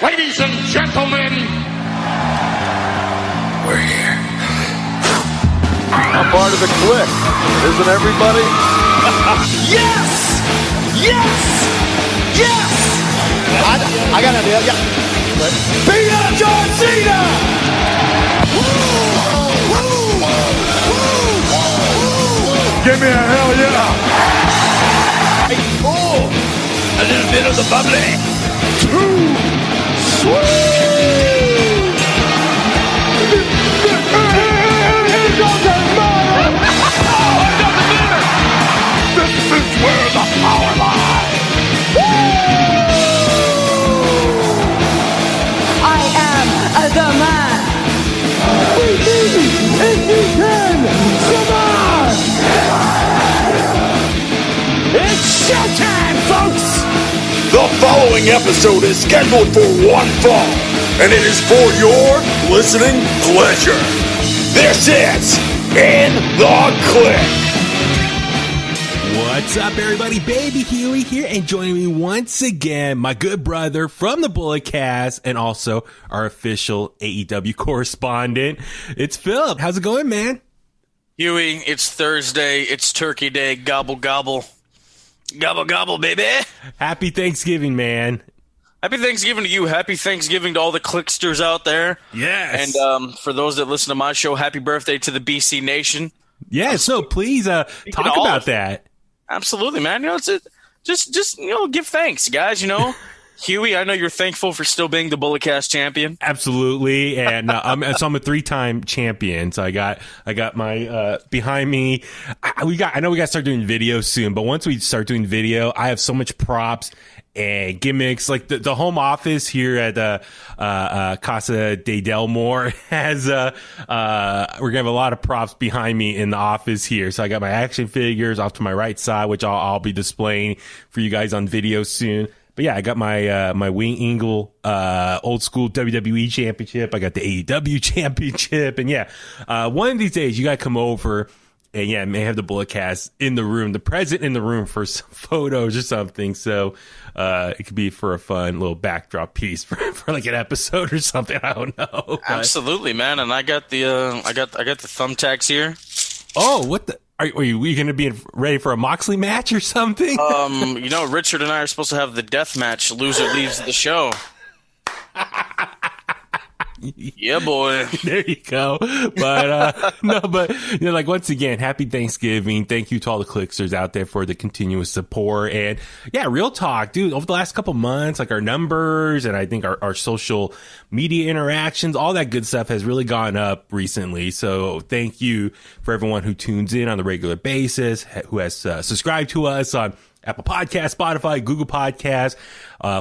Ladies and gentlemen, we're here. I'm part of the Kliq, isn't everybody? Yes! Yes! Yes! I got an idea, yeah. Beat up John Cena! Give me a hell yeah! Oh, a little bit of the bubbly. Too sweet! This is where the power lies! I am the man. If you can survive! It's showtime, folks! The following episode is scheduled for one fall, and it is for your listening pleasure. This is In The Kliq. What's up, everybody? Baby Huey here, and joining me once again, my good brother from the Bullet Cast, and also our official AEW correspondent. It's Philip. How's it going, man? Huey, it's Thursday. It's Turkey Day. Gobble, gobble. Gobble, gobble, baby. Happy Thanksgiving, man. Happy Thanksgiving to you. Happy Thanksgiving to all the Kliqsters out there. Yes. And for those that listen to my show, happy birthday to the BC Nation. Yeah, so please talk about that. Absolutely, man. You know, just give thanks, guys. You know, Huey, I know you're thankful for still being the Bullet Cast champion. Absolutely, and I'm a 3-time champion. So I got my behind me. I know we got to start doing video soon, but once we start doing video, I have so much props and gimmicks. Like the home office here at Casa de Del More has we're gonna have a lot of props behind me in the office here. So I got my action figures off to my right side, which I'll be displaying for you guys on video soon. But yeah, I got my Wing Angle old school WWE championship. I got the AEW championship, and yeah, one of these days you gotta come over. And yeah, may have the Bullet Cast in the room, the present in the room for some photos or something. So it could be for a fun little backdrop piece for like an episode or something. I don't know. But. Absolutely, man. And I got the thumbtacks here. Oh, what the? Are you going to be ready for a Moxley match or something? You know, Richard and I are supposed to have the death match. Loser leaves the show. Yeah, boy. There you go. But like once again, happy Thanksgiving. Thank you to all the Kliqsters out there for the continuous support. And yeah, real talk, dude, over the last couple months, like our numbers and I think our social media interactions, all that good stuff has really gone up recently. So thank you for everyone who tunes in on the regular basis, who has subscribed to us on Apple Podcasts, Spotify, Google Podcasts.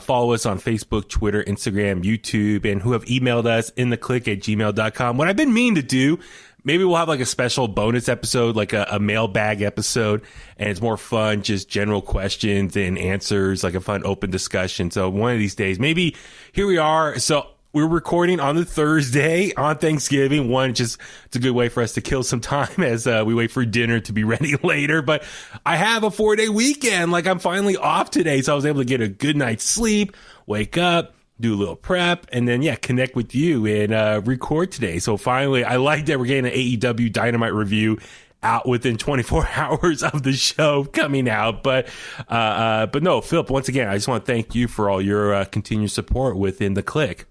Follow us on Facebook, Twitter, Instagram, YouTube, and who have emailed us inthekliq@gmail.com. What I've been meaning to do, maybe we'll have like a special bonus episode, like a mailbag episode, and it's more fun, just general questions and answers, like a fun open discussion. So one of these days, maybe here we are. So we're recording on the Thursday on Thanksgiving. It's a good way for us to kill some time as we wait for dinner to be ready later. But I have a 4-day weekend. Like I'm finally off today. So I was able to get a good night's sleep, wake up, do a little prep, and then, yeah, connect with you and record today. So finally, I like that we're getting an AEW Dynamite review out within 24 hours of the show coming out. But no, Philip, once again, I just want to thank you for all your continued support within the Kliq.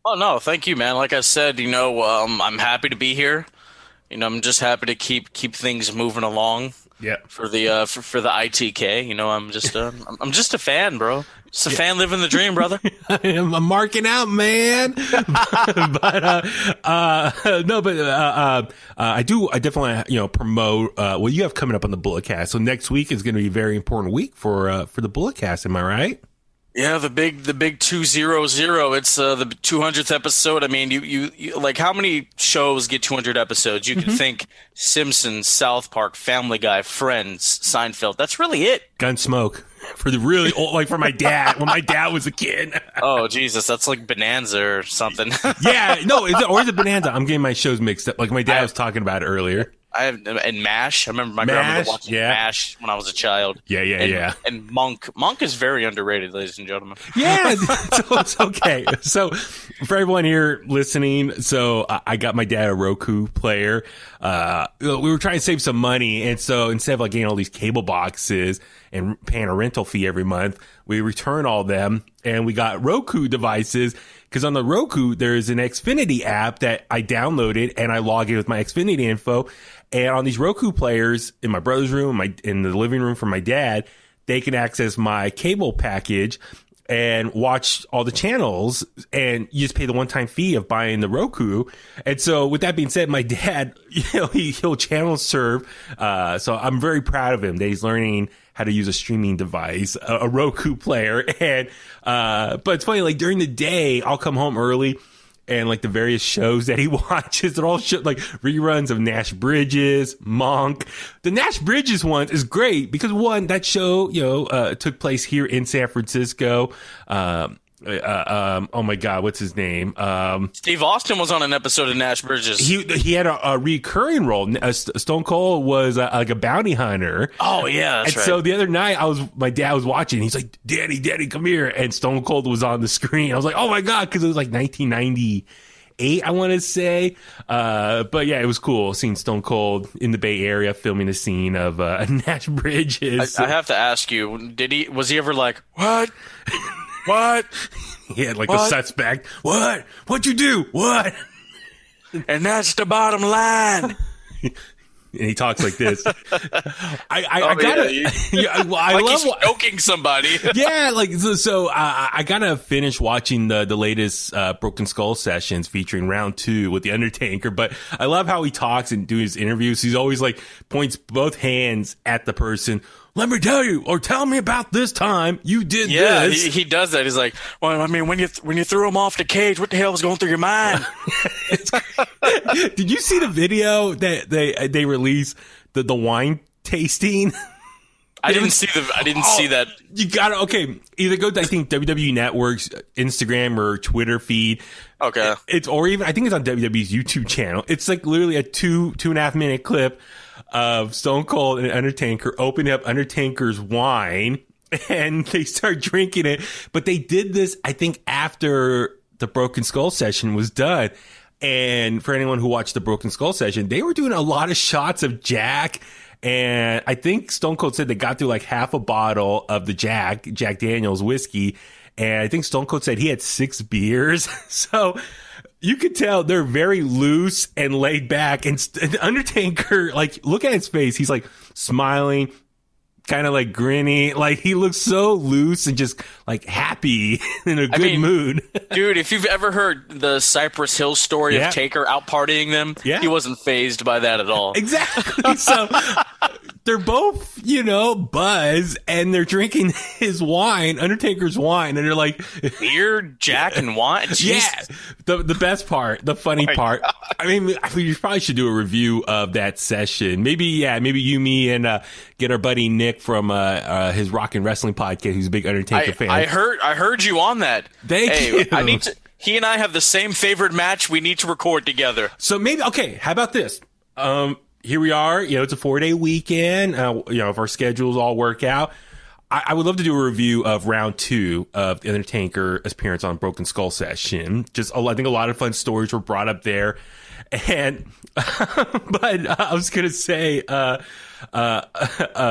Oh, no, thank you, man. Like I said, you know, I'm happy to be here. You know, I'm just happy to keep things moving along. Yeah. For the for the ITK, you know, I'm just a fan, bro. Just a fan living the dream, brother. I'm marking out, man. I definitely promote what you have coming up on the Bullet Cast. So next week is going to be a very important week for the Bullet Cast. Am I right? Yeah, the big 200. It's the 200th episode. I mean, you like how many shows get 200 episodes? You can think Simpsons, South Park, Family Guy, Friends, Seinfeld. That's really it. Gunsmoke for the really old, like for my dad when my dad was a kid. Oh Jesus, that's like Bonanza or something. Yeah, no, is it Bonanza? I'm getting my shows mixed up. Like my dad was talking about it earlier. and MASH. I remember my grandmother watching MASH when I was a child. Yeah. And Monk is very underrated, ladies and gentlemen. Yeah, so it's okay. So for everyone here listening, so I got my dad a Roku player. We were trying to save some money, and so instead of like getting all these cable boxes and paying a rental fee every month, we return all them, and we got Roku devices. Because on the Roku, there's an Xfinity app that I downloaded, and I log in with my Xfinity info. And on these Roku players in my brother's room, in the living room for my dad, they can access my cable package and watch all the channels, and you just pay the one-time fee of buying the Roku. And so with that being said, my dad, he'll channel surf. So I'm very proud of him that he's learning how to use a streaming device, a Roku player. And, but it's funny, like during the day, I'll come home early, and like the various shows that he watches, they're all like reruns of Nash Bridges, Monk. The Nash Bridges one is great because one, that show, took place here in San Francisco. Oh my God, what's his name? Steve Austin was on an episode of Nash Bridges. He had a recurring role. Stone Cold was like a bounty hunter. Oh yeah, that's right. So the other night, my dad was watching. He's like, "Daddy, come here!" And Stone Cold was on the screen. I was like, "Oh my God!" Because it was like 1998, I want to say. But yeah, it was cool seeing Stone Cold in the Bay Area filming a scene of Nash Bridges. I have to ask you, was he ever like, what? What? He had like the suspect. What? What'd you do? What? And that's the bottom line. And he talks like this. I love choking somebody. Yeah, like so. I gotta finish watching the latest Broken Skull sessions featuring round 2 with the Undertaker. But I love how he talks and do his interviews. He's always like points both hands at the person. Let me tell you, or tell me about this time you did this. Yeah, he does that. He's like, well, I mean, when you threw him off the cage, what the hell was going through your mind? Did you see the video that they released the wine tasting? I didn't see that. You gotta either go to I think WWE Network's Instagram or Twitter feed. Okay, or even I think it's on WWE's YouTube channel. It's like literally a 2.5 minute clip of Stone Cold and Undertaker opening up Undertaker's wine, and they start drinking it. But they did this, I think, after the Broken Skull session was done. And for anyone who watched the Broken Skull session, they were doing a lot of shots of Jack. And I think Stone Cold said they got through like half a bottle of the Jack Daniel's whiskey. And I think Stone Cold said he had 6 beers. So you could tell they're very loose and laid back. And Undertaker, like, look at his face. He's like smiling, kind of like grinny. Like, he looks so loose and just like happy in a good mood. Dude, if you've ever heard the Cypress Hill story of Taker out partying them, he wasn't fazed by that at all. Exactly. So they're both, buzz, and they're drinking his wine, Undertaker's wine, and they're like, beer, Jack, and wine? Jeez. Yeah. The best part, the funny part. God. I mean, you probably should do a review of that session. Maybe you, me, and get our buddy Nick from his Rock and Wrestling podcast, who's a big Undertaker fan. I heard you on that. Thank you. He and I have the same favorite match. We need to record together. So maybe, how about this? Here we are, it's a 4-day weekend. If our schedules all work out, I would love to do a review of round 2 of the Undertaker appearance on Broken Skull session. I think a lot of fun stories were brought up there. And, but I was going to say,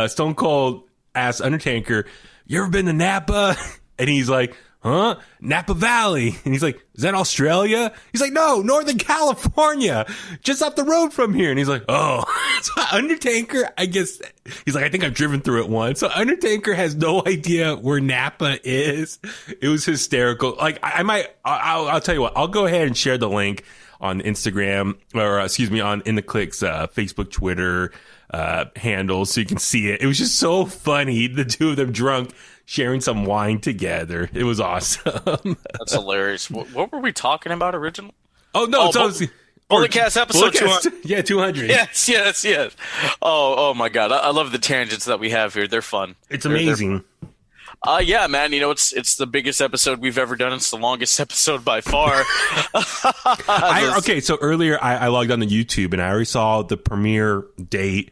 Stone Cold asked Undertaker, "You ever been to Napa?" And he's like, "Huh? Napa Valley." And he's like, "Is that Australia?" He's like, "No, Northern California, just up the road from here." And he's like, "Oh." So Undertaker, I guess, he's like, "I think I've driven through it once." So Undertaker has no idea where Napa is. It was hysterical. Like, I'll tell you what, I'll go ahead and share the link on Instagram, or on In The Kliq's Facebook, Twitter handles, so you can see it. It was just so funny, the two of them drunk, sharing some wine together. It was awesome. That's hilarious. What were we talking about originally? Oh, no. Bulletcast episode 200. Yeah, 200. Yes. Oh my God. I love the tangents that we have here. They're fun. It's amazing. Yeah, man. It's the biggest episode we've ever done. It's the longest episode by far. Okay, so earlier I logged on to YouTube and I already saw the premiere date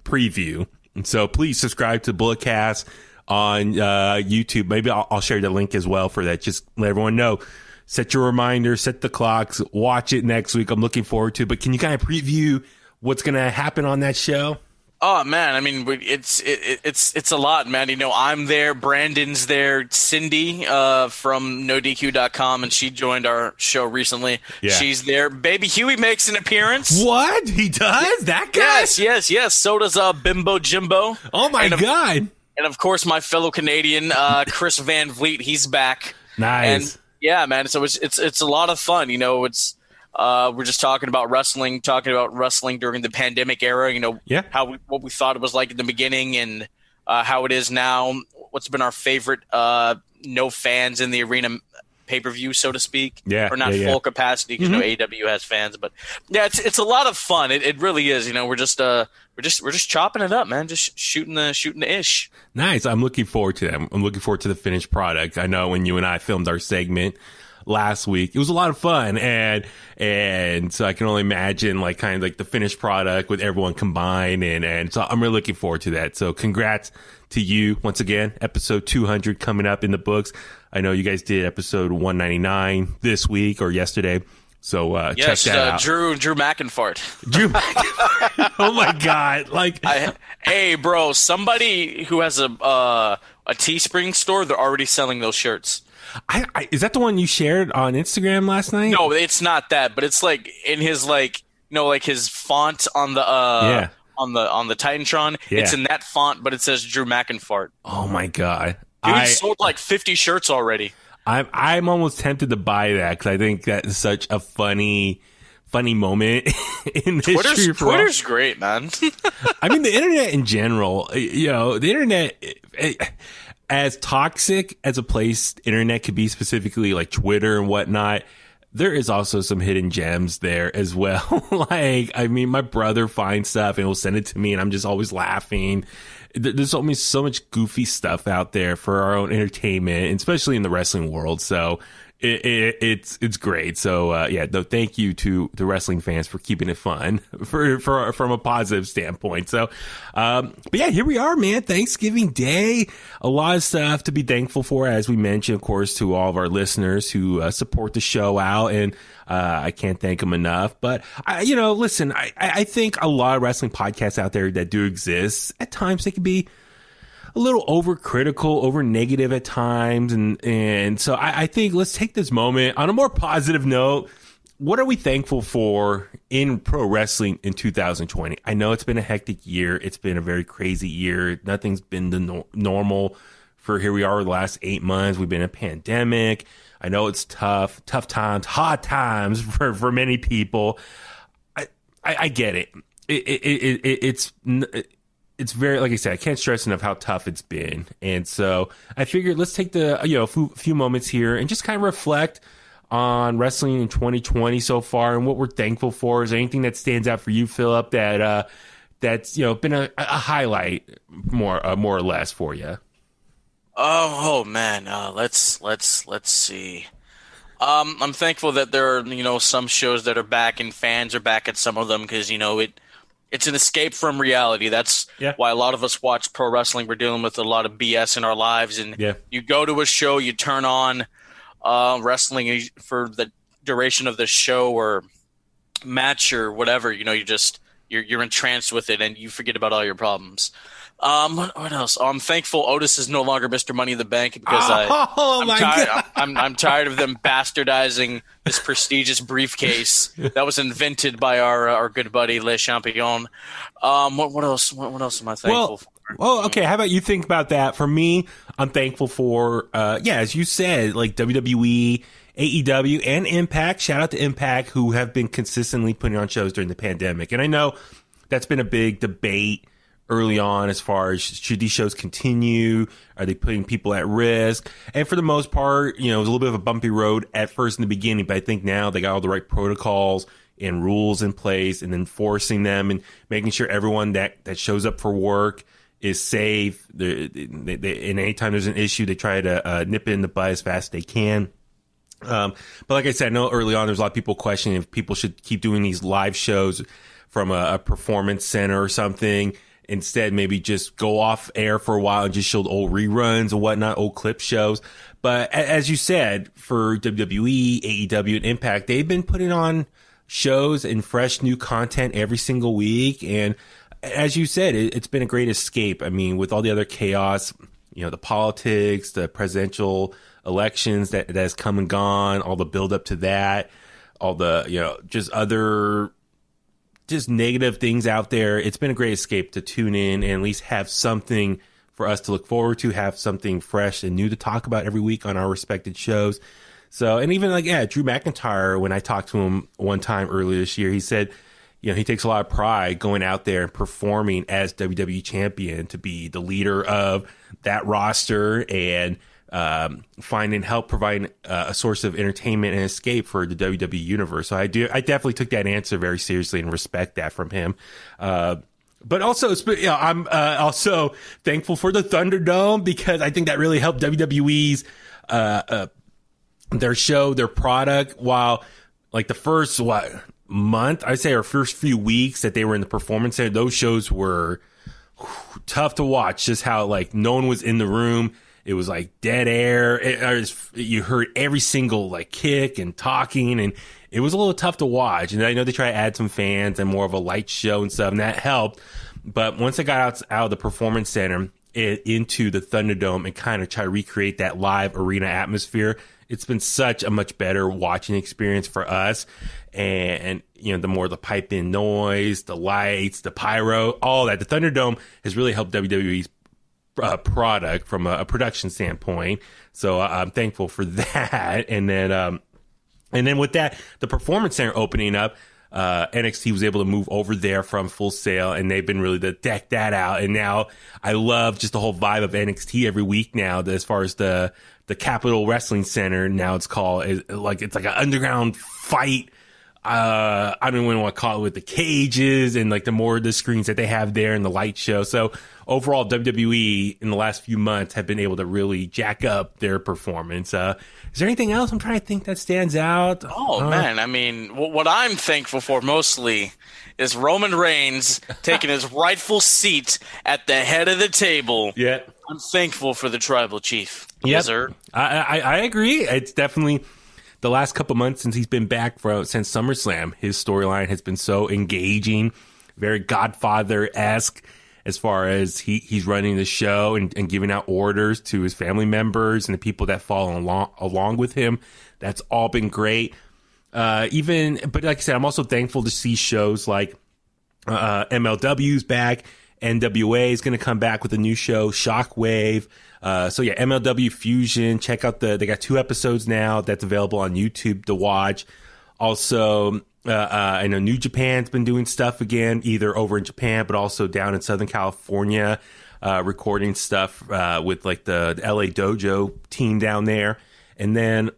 preview. And so please subscribe to Bulletcast on YouTube. Maybe I'll share the link as well for that. Just let everyone know. Set your reminder, set the clocks, watch it next week. I'm looking forward to it. But can you kind of preview what's going to happen on that show? Oh man, I mean, it's a lot, man. I'm there, Brandon's there, Cindy from NoDQ.com, and she joined our show recently. Yeah. She's there. Baby Huey makes an appearance. What? He does? That guy? Yes. So does Bimbo Jimbo. Oh my God. And of course, my fellow Canadian, Chris Van Vliet, he's back. Nice. And yeah, man. So it's a lot of fun. We're just talking about wrestling during the pandemic era. What we thought it was like in the beginning and how it is now. What's been our favorite no fans in the arena pay-per-view, so to speak. Yeah, or not full capacity because AEW has fans, but yeah, it's a lot of fun. It really is. We're just chopping it up, man. Just shooting the ish. Nice. I'm looking forward to that. I'm looking forward to the finished product. I know when you and I filmed our segment last week, it was a lot of fun, and so I can only imagine like kind of like the finished product with everyone combined, and so I'm really looking forward to that. So congrats to you once again. Episode 200 coming up in the books. I know you guys did episode 199 this week or yesterday. So check that out. Drew McInfart. Drew McInfart. Oh my God! Hey, bro, somebody who has a Teespring store, they're already selling those shirts. Is that the one you shared on Instagram last night? No, it's not that, but it's like in his his font on the on the Titantron. Yeah. It's in that font, but it says Drew McInfart. Oh my God! Dude, sold like 50 shirts already. I'm almost tempted to buy that because I think that is such a funny moment in history. Twitter's great, man. I mean, the internet in general. The internet. As toxic as a place internet could be, specifically like Twitter and whatnot, there is also some hidden gems there as well. My brother finds stuff and will send it to me and I'm just always laughing. There's always so much goofy stuff out there for our own entertainment, and especially in the wrestling world. So it's great. So thank you to the wrestling fans for keeping it fun from a positive standpoint. So but yeah, here we are, man. Thanksgiving Day, a lot of stuff to be thankful for, as we mentioned, of course, to all of our listeners who support the show out, and I can't thank them enough. But listen, I think a lot of wrestling podcasts out there that do exist, at times they can be a little overcritical, over negative at times. And so I think let's take this moment on a more positive note. What are we thankful for in pro wrestling in 2020? I know it's been a hectic year. It's been a very crazy year. Nothing's been the normal for here we are the last 8 months. We've been in a pandemic. I know it's tough times, hard times for many people. I get it. It's very, like I said, I can't stress enough how tough it's been. And so I figured let's take the few moments here and just kind of reflect on wrestling in 2020 so far and what we're thankful for. Is there anything that stands out for you, Philip, that's been a highlight more or less for you? Oh man, let's see. I'm thankful that there are some shows that are back and fans are back at some of them because it's an escape from reality. That's why a lot of us watch pro wrestling. We're dealing with a lot of BS in our lives, and you go to a show, you turn on wrestling for the duration of the show or match or whatever. You're entranced with it, and you forget about all your problems. What else? I'm thankful Otis is no longer Mr. Money in the Bank because I'm tired of them bastardizing this prestigious briefcase that was invented by our good buddy Le Champion. What else? What else am I thankful for? Well, okay. How about you think about that? For me, I'm thankful for as you said, like WWE, AEW, and Impact. Shout out to Impact, who have been consistently putting on shows during the pandemic. And I know that's been a big debate early on as far as should these shows continue? Are they putting people at risk? And for the most part, it was a little bit of a bumpy road at first in the beginning, but I think now they got all the right protocols and rules in place and enforcing them and making sure everyone that shows up for work is safe. And anytime there's an issue, they try to nip it in the bud as fast as they can. But like I said, I know early on there's a lot of people questioning if people should keep doing these live shows from a performance center or something. Instead, maybe just go off air for a while and just show old reruns and whatnot, old clip shows. But as you said, for WWE, AEW, and Impact, they've been putting on shows and fresh new content every single week. And as you said, it's been a great escape. I mean, with all the other chaos, the politics, the presidential elections that has come and gone, all the build up to that, all the, just other just negative things out there. It's been a great escape to tune in and at least have something for us to look forward to, have something fresh and new to talk about every week on our respected shows. So, and even Drew McIntyre, when I talked to him one time earlier this year, he said, he takes a lot of pride going out there and performing as WWE champion to be the leader of that roster and providing a source of entertainment and escape for the WWE universe. So I definitely took that answer very seriously and respect that from him. But also, I'm also thankful for the Thunderdome because I think that really helped WWE's their show, their product. While like the first month, I'd say, or first few weeks that they were in the Performance Center, those shows were tough to watch. Just how no one was in the room. It was dead air. You heard every single kick and talking, and it was a little tough to watch. And I know they try to add some fans and more of a light show and stuff, and that helped. But once I got out of the Performance Center into the Thunderdome and kind of try to recreate that live arena atmosphere, it's been such a much better watching experience for us. And the more the pipe in noise, the lights, the pyro, all that, the Thunderdome has really helped WWE's product from a production standpoint. So I'm thankful for that. And then with that, the Performance Center opening up, NXT was able to move over there from Full Sail, and they've been really to deck that out. And now I love just the whole vibe of NXT every week now, as far as the Capitol Wrestling Center, now it's called, it's like an underground fight. I don't even want to call it, with the cages and the screens that they have there and the light show. So overall, WWE in the last few months have been able to really jack up their performance. Is there anything else I'm trying to think that stands out? Oh, man. I mean, what I'm thankful for mostly is Roman Reigns taking his rightful seat at the head of the table. Yeah. I'm thankful for the tribal chief. Yep. Yes, sir. I agree. It's definitely the last couple months since he's been back since SummerSlam. His storyline has been so engaging, very Godfather-esque, as far as he's running the show and giving out orders to his family members and the people that follow along with him. That's all been great. But like I said, I'm also thankful to see shows like MLW's back. NWA is going to come back with a new show, Shockwave. MLW Fusion. Check out they got 2 episodes now that's available on YouTube to watch. Also, I know New Japan's been doing stuff again, either over in Japan, but also down in Southern California, recording stuff with the LA Dojo team down there. And then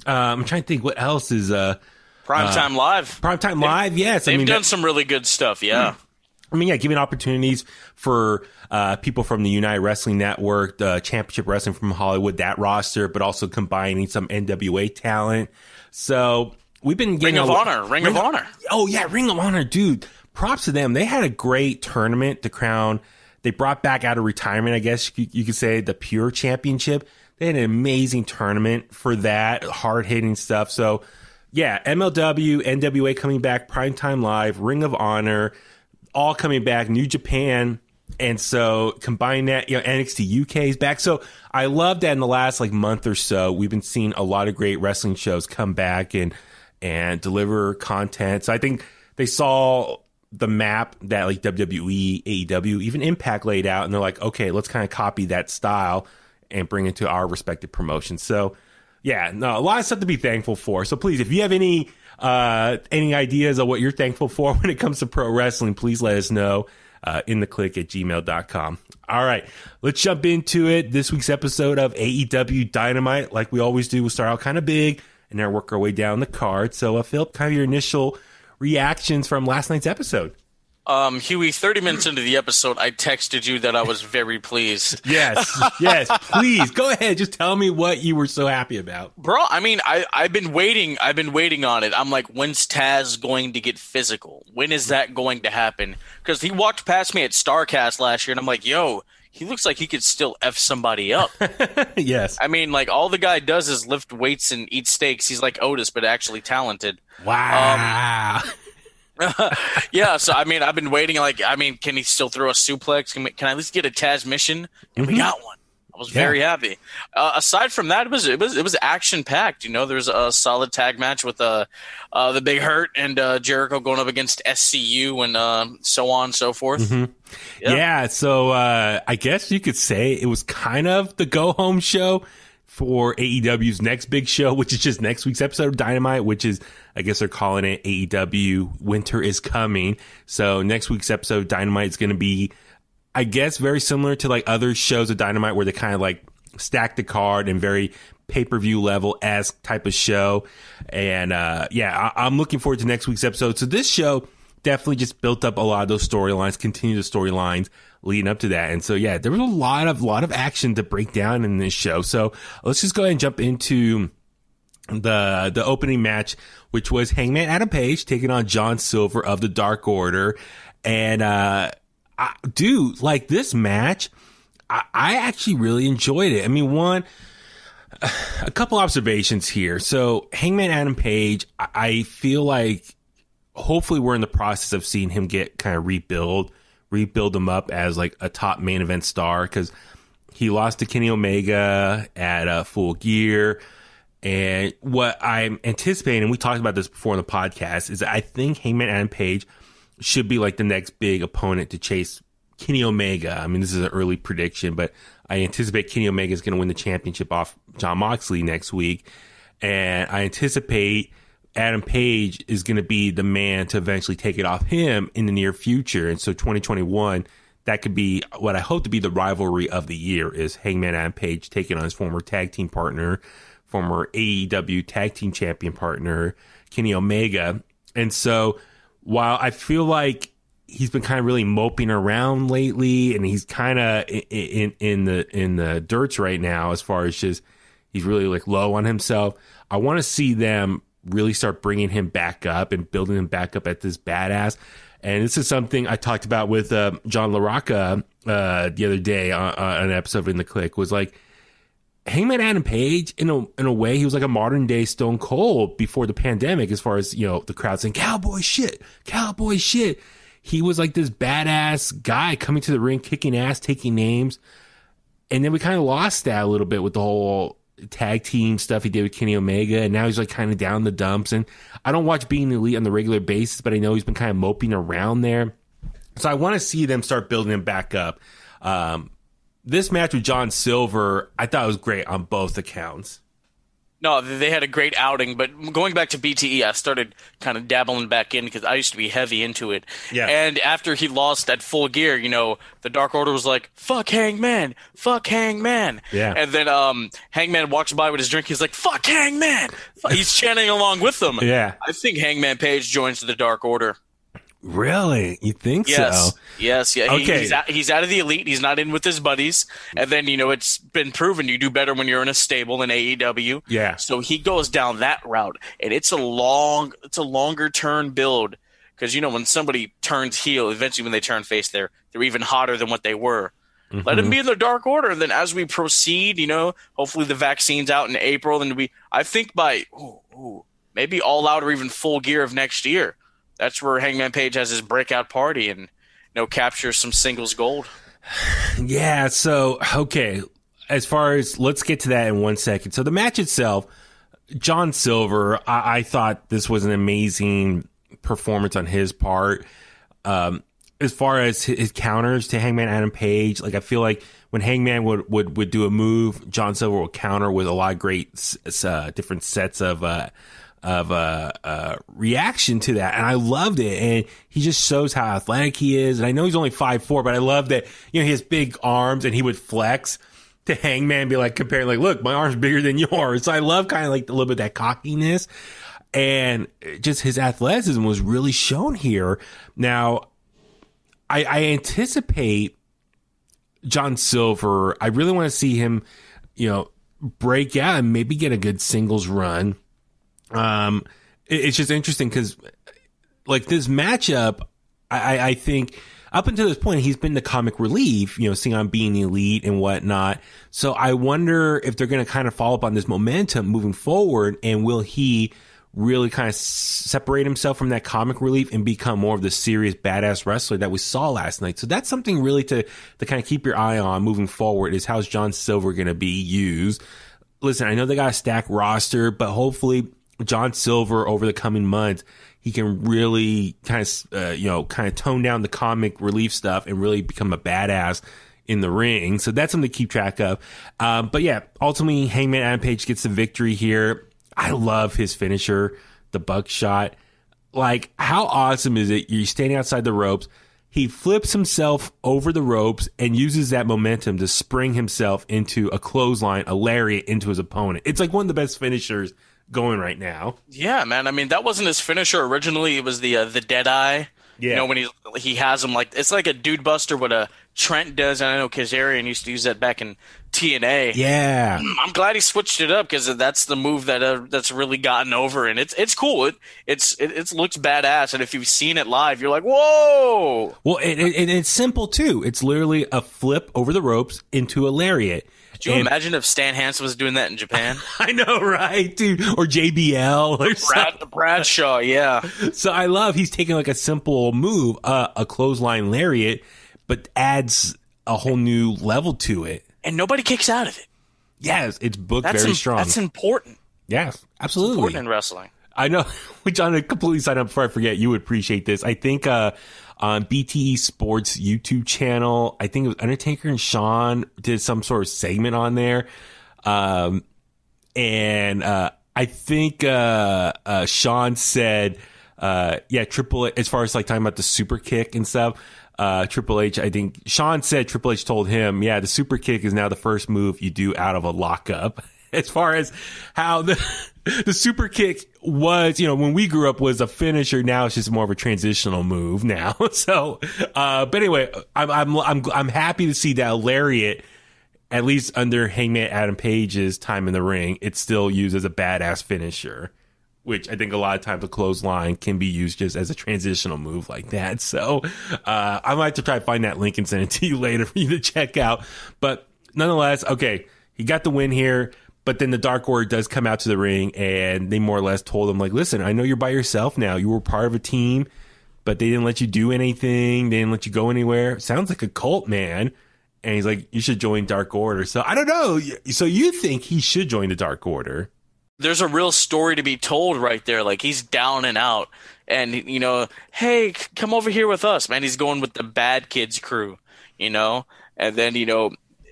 I'm trying to think what else is Primetime Live. Primetime Live, yes. They've done some really good stuff, yeah. Giving opportunities for people from the United Wrestling Network, the Championship Wrestling from Hollywood, that roster, but also combining some NWA talent. So we've been getting Ring of Honor. Oh yeah, Ring of Honor, dude. Props to them. They had a great tournament to crown. They brought back out of retirement, I guess you could say, the Pure Championship. They had an amazing tournament for that, hard hitting stuff. So yeah, MLW, NWA coming back, Primetime Live, Ring of Honor, all coming back, New Japan. And so combine that, NXT UK is back. So I love that in the last month or so, we've been seeing a lot of great wrestling shows come back and deliver content. So I think they saw the map that WWE, AEW, even Impact laid out, and they're like, okay, let's kind of copy that style and bring it to our respective promotions. So yeah, no, a lot of stuff to be thankful for. So please, if you have any ideas of what you're thankful for when it comes to pro wrestling, please let us know. inthetliq@gmail.com. All right, let's jump into it. This week's episode of AEW Dynamite, like we always do, we'll start out kind of big and then work our way down the card. So, Philip, kind of your initial reactions from last night's episode. Huey, 30 minutes into the episode, I texted you that I was very pleased. Yes, please go ahead. Just tell me what you were so happy about, bro. I mean, I've been waiting on it. I'm like, when's Taz going to get physical? When is that going to happen? Because he walked past me at StarCast last year, and I'm like, yo, he looks like he could still F somebody up. Yes. I mean, like, all the guy does is lift weights and eat steaks. He's like Otis, but actually talented. Wow. Yeah, so I mean, I've been waiting. Like, I mean, can he still throw a suplex? Can I at least get a Taz mission? And we got one. I was very happy. Aside from that, it was action packed. You know, there's a solid tag match with the Big Hurt and Jericho going up against SCU and so on and so forth. Yeah. So I guess you could say it was kind of the go home show for AEW's next big show, which is just next week's episode of Dynamite, which is, I guess they're calling it AEW Winter is Coming. So next week's episode of Dynamite is going to be, I guess, very similar to like other shows of Dynamite where they kind of like stack the card and very pay-per-view level as type of show. And I'm looking forward to next week's episode. So this show definitely just built up a lot of those storylines, continue the storylines leading up to that. And so, yeah, there was a lot of action to break down in this show. So let's just go ahead and jump into the opening match, which was Hangman Adam Page taking on John Silver of the Dark Order. And, dude, like this match, I actually really enjoyed it. I mean, a couple observations here. So Hangman Adam Page, I feel like hopefully we're in the process of seeing him get kind of rebuild him up as like a top main event star, because he lost to Kenny Omega at Full Gear. And what I'm anticipating, and we talked about this before in the podcast, is that I think Hangman Adam Page should be like the next big opponent to chase Kenny Omega. I mean, this is an early prediction, but I anticipate Kenny Omega is going to win the championship off Jon Moxley next week. And I anticipate Adam Page is going to be the man to eventually take it off him in the near future. And so 2021, that could be what I hope to be the rivalry of the year, is Hangman Adam Page taking on his former tag team partner, former AEW tag team champion partner, Kenny Omega. And so while I feel like he's been kind of really moping around lately and he's kind of in the dirts right now, as far as just, he's really like low on himself, I want to see them really start bringing him back up and building him back up at this badass. And this is something I talked about with John LaRocca the other day on an episode of In The Kliq, was like, Hangman Adam Page, in a way, he was like a modern day Stone Cold before the pandemic, as far as, you know, the crowd saying, cowboy shit. He was like this badass guy coming to the ring, kicking ass, taking names. And then we kind of lost that a little bit with the whole tag team stuff he did with Kenny Omega, and now he's like kind of down in the dumps. And I don't watch Being Elite on the regular basis, but I know he's been kind of moping around there. So I want to see them start building him back up. This match with John Silver, I thought was great on both accounts. No, they had a great outing, but going back to BTE, I started kind of dabbling back in because I used to be heavy into it. Yeah. And after he lost at Full Gear, you know, the Dark Order was like, fuck Hangman. Yeah. And then Hangman walks by with his drink. He's like, fuck Hangman. He's chanting along with them. Yeah. I think Hangman Page joins the Dark Order. Really? You think Yes. so? Yes. Yeah. Okay. He's out of the Elite. He's not in with his buddies. And then, you know, it's been proven you do better when you're in a stable in AEW. Yeah. So he goes down that route, and it's a longer turn build, because, you know, when somebody turns heel, eventually when they turn face, they're even hotter than what they were. Mm-hmm. Let him be in the Dark Order, and then as we proceed, you know, hopefully the vaccine's out in April, and I think by maybe All Out or even Full Gear of next year, that's where Hangman Page has his breakout party and, you know, captures some singles gold. Yeah. So, okay. As far as, let's get to that in 1 second. So the match itself, John Silver, I thought this was an amazing performance on his part. As far as his counters to Hangman Adam Page, like, I feel like when Hangman would do a move, John Silver would counter with a lot of great different sets of reaction to that. And I loved it. And he just shows how athletic he is. And I know he's only 5'4", but I love that, you know, he has big arms and he would flex to Hangman and be like, comparing, like, look, my arm's bigger than yours. So I love kind of like a little bit of that cockiness, and just his athleticism was really shown here. Now, I anticipate John Silver. I really want to see him, break out and maybe get a good singles run. It's just interesting because, like, this matchup, I think up until this point, he's been the comic relief, seeing on Being the Elite and whatnot. So I wonder if they're going to kind of follow up on this momentum moving forward, and will he really kind of separate himself from that comic relief and become more of the serious badass wrestler that we saw last night. So that's something really to kind of keep your eye on moving forward, is how's John Silver going to be used. Listen, I know they got a stacked roster, but hopefully John Silver over the coming months, he can really kind of tone down the comic relief stuff and really become a badass in the ring. So that's something to keep track of. But yeah, ultimately Hangman Adam Page gets the victory here. I love his finisher, the buckshot. Like, how awesome is it? You're standing outside the ropes. He flips himself over the ropes and uses that momentum to spring himself into a clothesline, a lariat into his opponent. It's like one of the best finishers going right now. Yeah, man. I mean, that wasn't his finisher originally. It was the dead eye. Yeah. When he has him, like, it's like a dude buster, what a Trent does, and I know Kazarian used to use that back in TNA. Yeah, I'm glad he switched it up, because that's the move that's really gotten over, and it's cool. It looks badass, and if you've seen it live, you're like, whoa. Well, and it's simple too. It's literally a flip over the ropes into a lariat. Could you imagine if Stan Hansen was doing that in Japan? I know, right, dude? Or JBL or something. Bradshaw, yeah. So I love he's taking like a simple move, a clothesline lariat, but adds a whole new level to it. And nobody kicks out of it. Yes, it's booked very strong. That's important. Yes, absolutely. It's important in wrestling. I know. Which, on a completely side up, before I forget, you would appreciate this. I think on BTE Sports YouTube channel, I think it was Undertaker and Shawn did some sort of segment on there. And I think Shawn said, Triple H, as far as like talking about the super kick and stuff, Triple H, I think Shawn said Triple H told him, the super kick is now the first move you do out of a lockup. As far as how the super kick was, when we grew up, was a finisher. Now it's just more of a transitional move now. So, but anyway, I'm happy to see that lariat, at least under Hangman Adam Page's time in the ring, it's still used as a badass finisher, which I think a lot of times a clothesline can be used just as a transitional move like that. So, I might have to try to find that link and send it to you later for you to check out. But nonetheless, okay, he got the win here. But then the Dark Order does come out to the ring, and they more or less told him, like, listen, I know you're by yourself now. You were part of a team, but they didn't let you do anything. They didn't let you go anywhere. Sounds like a cult, man. And he's like, you should join Dark Order. So I don't know. So you think he should join the Dark Order? There's a real story to be told right there. Like, he's down and out. And, hey, come over here with us, man. He's going with the Bad Kids crew, And then,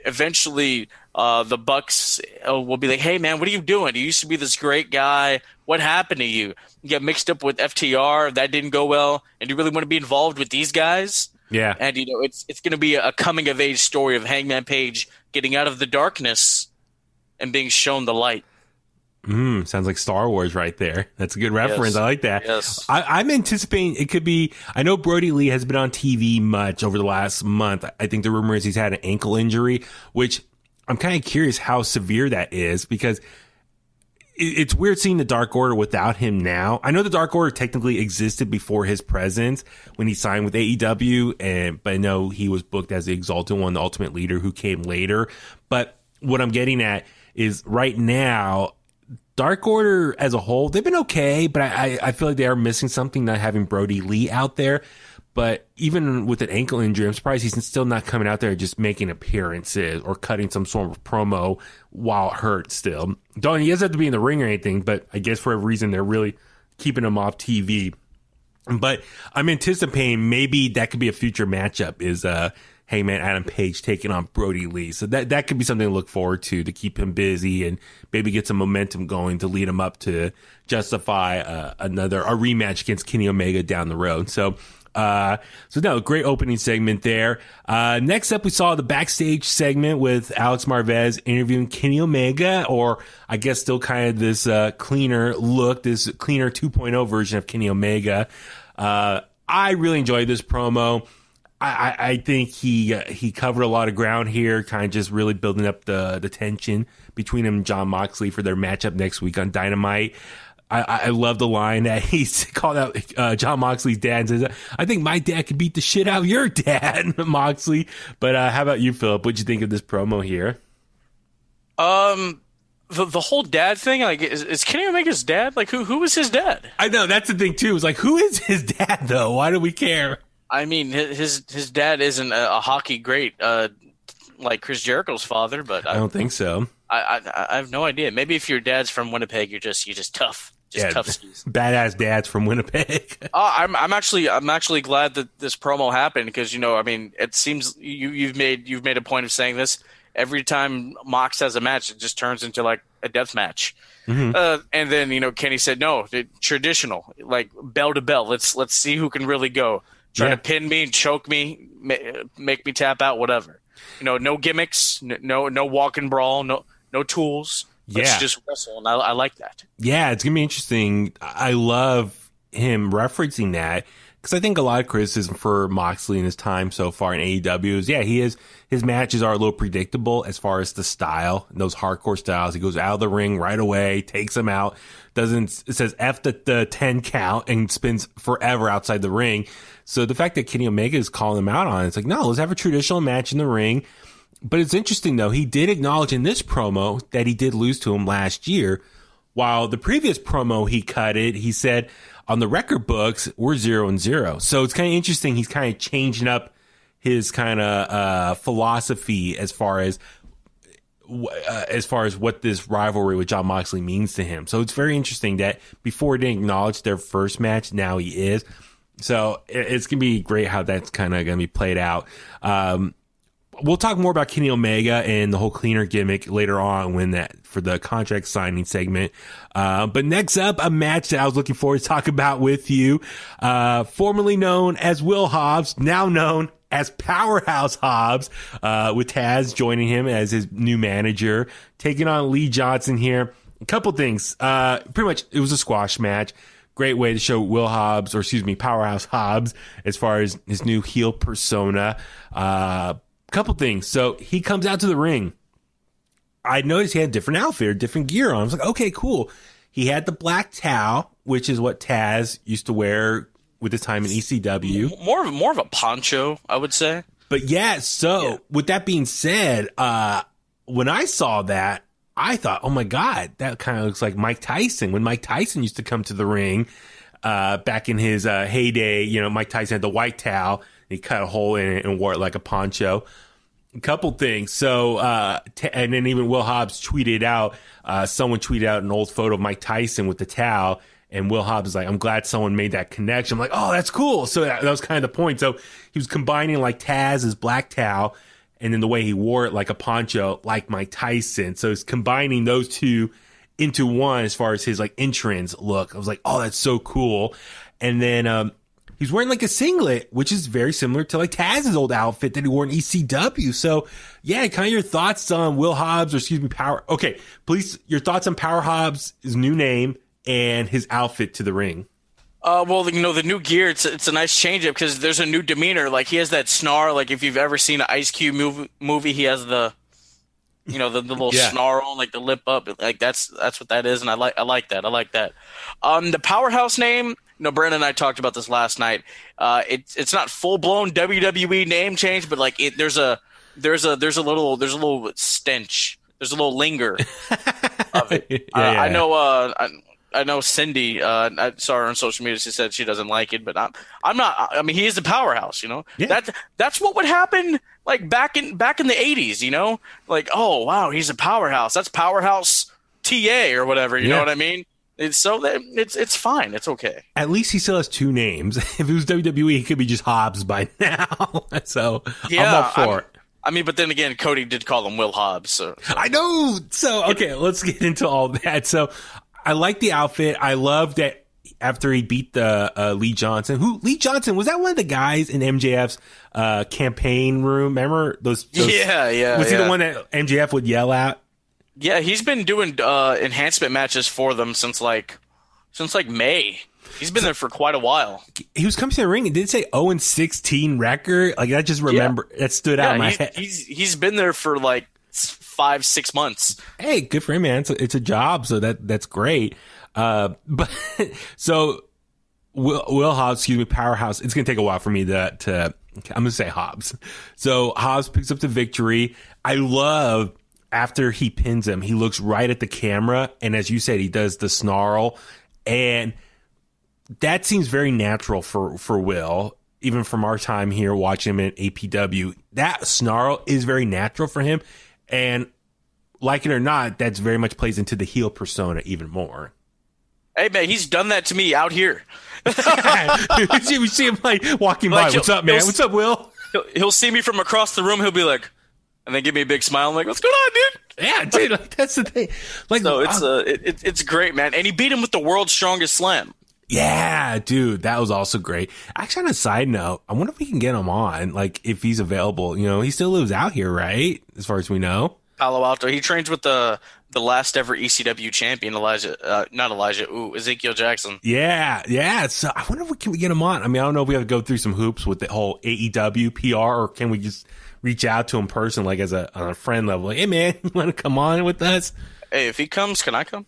eventually the Bucks will be like, hey, man, what are you doing? You used to be this great guy. What happened to you? You got mixed up with FTR. That didn't go well. And you really want to be involved with these guys? Yeah. And, it's going to be a coming-of-age story of Hangman Page getting out of the darkness and being shown the light. Sounds like Star Wars right there. That's a good reference. Yes. I like that. Yes. I'm anticipating it could be, I know Brody Lee has been on TV much over the last month. I think the rumor is he's had an ankle injury, which I'm kind of curious how severe that is, because it's weird seeing the Dark Order without him now. I know the Dark Order technically existed before his presence when he signed with AEW, but I know he was booked as the Exalted One, the Ultimate Leader, who came later. But what I'm getting at is right now, Dark Order as a whole, they've been okay, but I feel like they are missing something, not having Brody Lee out there. But even with an ankle injury, I'm surprised he's still not coming out there just making appearances or cutting some sort of promo while hurt still. He doesn't have to be in the ring or anything, but I guess for a reason they're really keeping him off TV. But I'm anticipating maybe that could be a future matchup, is Hangman Adam Page taking on Brody Lee. So that could be something to look forward to keep him busy and maybe get some momentum going to lead him up to justify a rematch against Kenny Omega down the road. So great opening segment there. Next up, we saw the backstage segment with Alex Marvez interviewing Kenny Omega, or I guess still kind of this cleaner look, this cleaner 2.0 version of Kenny Omega. I really enjoyed this promo. I think he covered a lot of ground here, kind of just really building up the tension between him and Jon Moxley for their matchup next week on Dynamite. I love the line that he's called out Jon Moxley's dad and says, I think my dad could beat the shit out of your dad, Moxley. But how about you, Philip? What'd you think of this promo here? The whole dad thing, like, is Kenny Omega's dad? Like, who is his dad? I know, that's the thing, too. It's like, who is his dad, though? Why do we care? I mean, his dad isn't a hockey great like Chris Jericho's father, but I don't think so. I have no idea. Maybe if your dad's from Winnipeg, you're just tough. Tough skis. Badass dads from Winnipeg. I'm actually glad that this promo happened because, I mean, it seems you've made a point of saying this. Every time Mox has a match, it just turns into like a death match. Mm-hmm. And then, Kenny said, no, traditional, like bell to bell. Let's see who can really go. Try to pin me, choke me, make me tap out, whatever. No gimmicks, no walk and brawl, no tools. Let's just wrestle, and I like that. Yeah, it's going to be interesting. I love him referencing that because I think a lot of criticism for Moxley in his time so far in AEW is, his matches are a little predictable as far as the style, those hardcore styles. He goes out of the ring right away, takes them out, it says F the 10 count and spins forever outside the ring. So the fact that Kenny Omega is calling him out on it, it's like, no, let's have a traditional match in the ring. But it's interesting, though. He did acknowledge in this promo that he did lose to him last year. While the previous promo he cut it, he said, on the record books, we're 0-0. So it's kind of interesting. He's kind of changing up his kind of philosophy as far as what this rivalry with Jon Moxley means to him. So it's very interesting that before he didn't acknowledge their first match, now he is. So it's going to be great how that's kind of going to be played out. We'll talk more about Kenny Omega and the whole cleaner gimmick later on for the contract signing segment. But next up, a match that I was looking forward to talk about with you. Formerly known as Will Hobbs, now known as Powerhouse Hobbs, with Taz joining him as his new manager, taking on Lee Johnson here. A couple things. Pretty much, it was a squash match. Great way to show Powerhouse Hobbs as far as his new heel persona. Couple things. So he comes out to the ring. I noticed he had a different outfit or different gear on. I was like, okay, cool. He had the black towel, which is what Taz used to wear with his time in ECW. More of a poncho, I would say. But with that being said, when I saw that, I thought, oh my God, that kind of looks like Mike Tyson. When Mike Tyson used to come to the ring, back in his heyday, Mike Tyson had the white towel. He cut a hole in it and wore it like a poncho. A couple things. So, and then even Will Hobbs tweeted out, someone tweeted out an old photo of Mike Tyson with the towel. And Will Hobbs is like, I'm glad someone made that connection. I'm like, oh, that's cool. So that was kind of the point. So he was combining like Taz's black towel and then the way he wore it like a poncho, like Mike Tyson. So he's combining those two into one as far as his like entrance look. I was like, oh, that's so cool. And then, he's wearing like a singlet, which is very similar to like Taz's old outfit that he wore in ECW. So yeah, kind of your thoughts on Will Hobbs, Okay, please, your thoughts on Power Hobbs, his new name and his outfit to the ring. Well, the new gear, it's a nice change up because there's a new demeanor. Like he has that snarl. Like if you've ever seen an Ice Cube movie, he has the little snarl, like the lip up. Like that's what that is. And I like that. The Powerhouse name, Brandon and I talked about this last night. It's not full blown WWE name change, but like there's a little stench. There's a little linger of it. I know Cindy. I saw her on social media. She said she doesn't like it, but I'm not. I mean, he is the Powerhouse. Yeah. That's what would happen. Like back in the 80s. Like, oh wow, he's a Powerhouse. That's Powerhouse TA or whatever. You know what I mean? It's fine. It's okay. At least he still has two names. If it was WWE, he could be just Hobbs by now. So I'm all for it. I mean, but then again, Cody did call him Will Hobbs. So. I know. So okay, let's get into all that. So I like the outfit. I love that after he beat the Lee Johnson. Lee Johnson, was that one of the guys in MJF's campaign room? Remember those? Yeah. Was he the one that MJF would yell at? Yeah, he's been doing enhancement matches for them since like since like May. He's been there for quite a while. He was coming to the ring and did say 0-16 record. Like, I just remember that stood out in my head. He's been there for like 5-6 months. Hey, good for him, man. It's a job, so that's great. But so Will Hobbs, Powerhouse. It's gonna take a while for me to I'm gonna say Hobbs. So Hobbs picks up the victory. I love after he pins him, he looks right at the camera, and as you said, he does the snarl, and that seems very natural for Will. Even from our time here watching him at APW, that snarl is very natural for him, and like it or not, that's very much plays into the heel persona even more. Hey man, he's done that to me out here. We see him like walking by. What's up, man? What's up, Will? He'll see me from across the room. He'll be like, and then give me a big smile. I'm like, what's going on, dude? Yeah, dude, like, that's the thing. Like, so it's great, man. And he beat him with the world's strongest slam. Yeah, dude, that was also great. Actually, on a side note, I wonder if we can get him on, like, if he's available. You know, he still lives out here, right? As far as we know. Palo Alto. He trains with the last ever ECW champion, Ezekiel Jackson. Yeah. So I wonder if we can get him on. I mean, I don't know if we have to go through some hoops with the whole AEW PR, or can we just reach out to him person, like on a friend level? Like, hey, man, you want to come on with us? Hey, if he comes, can I come?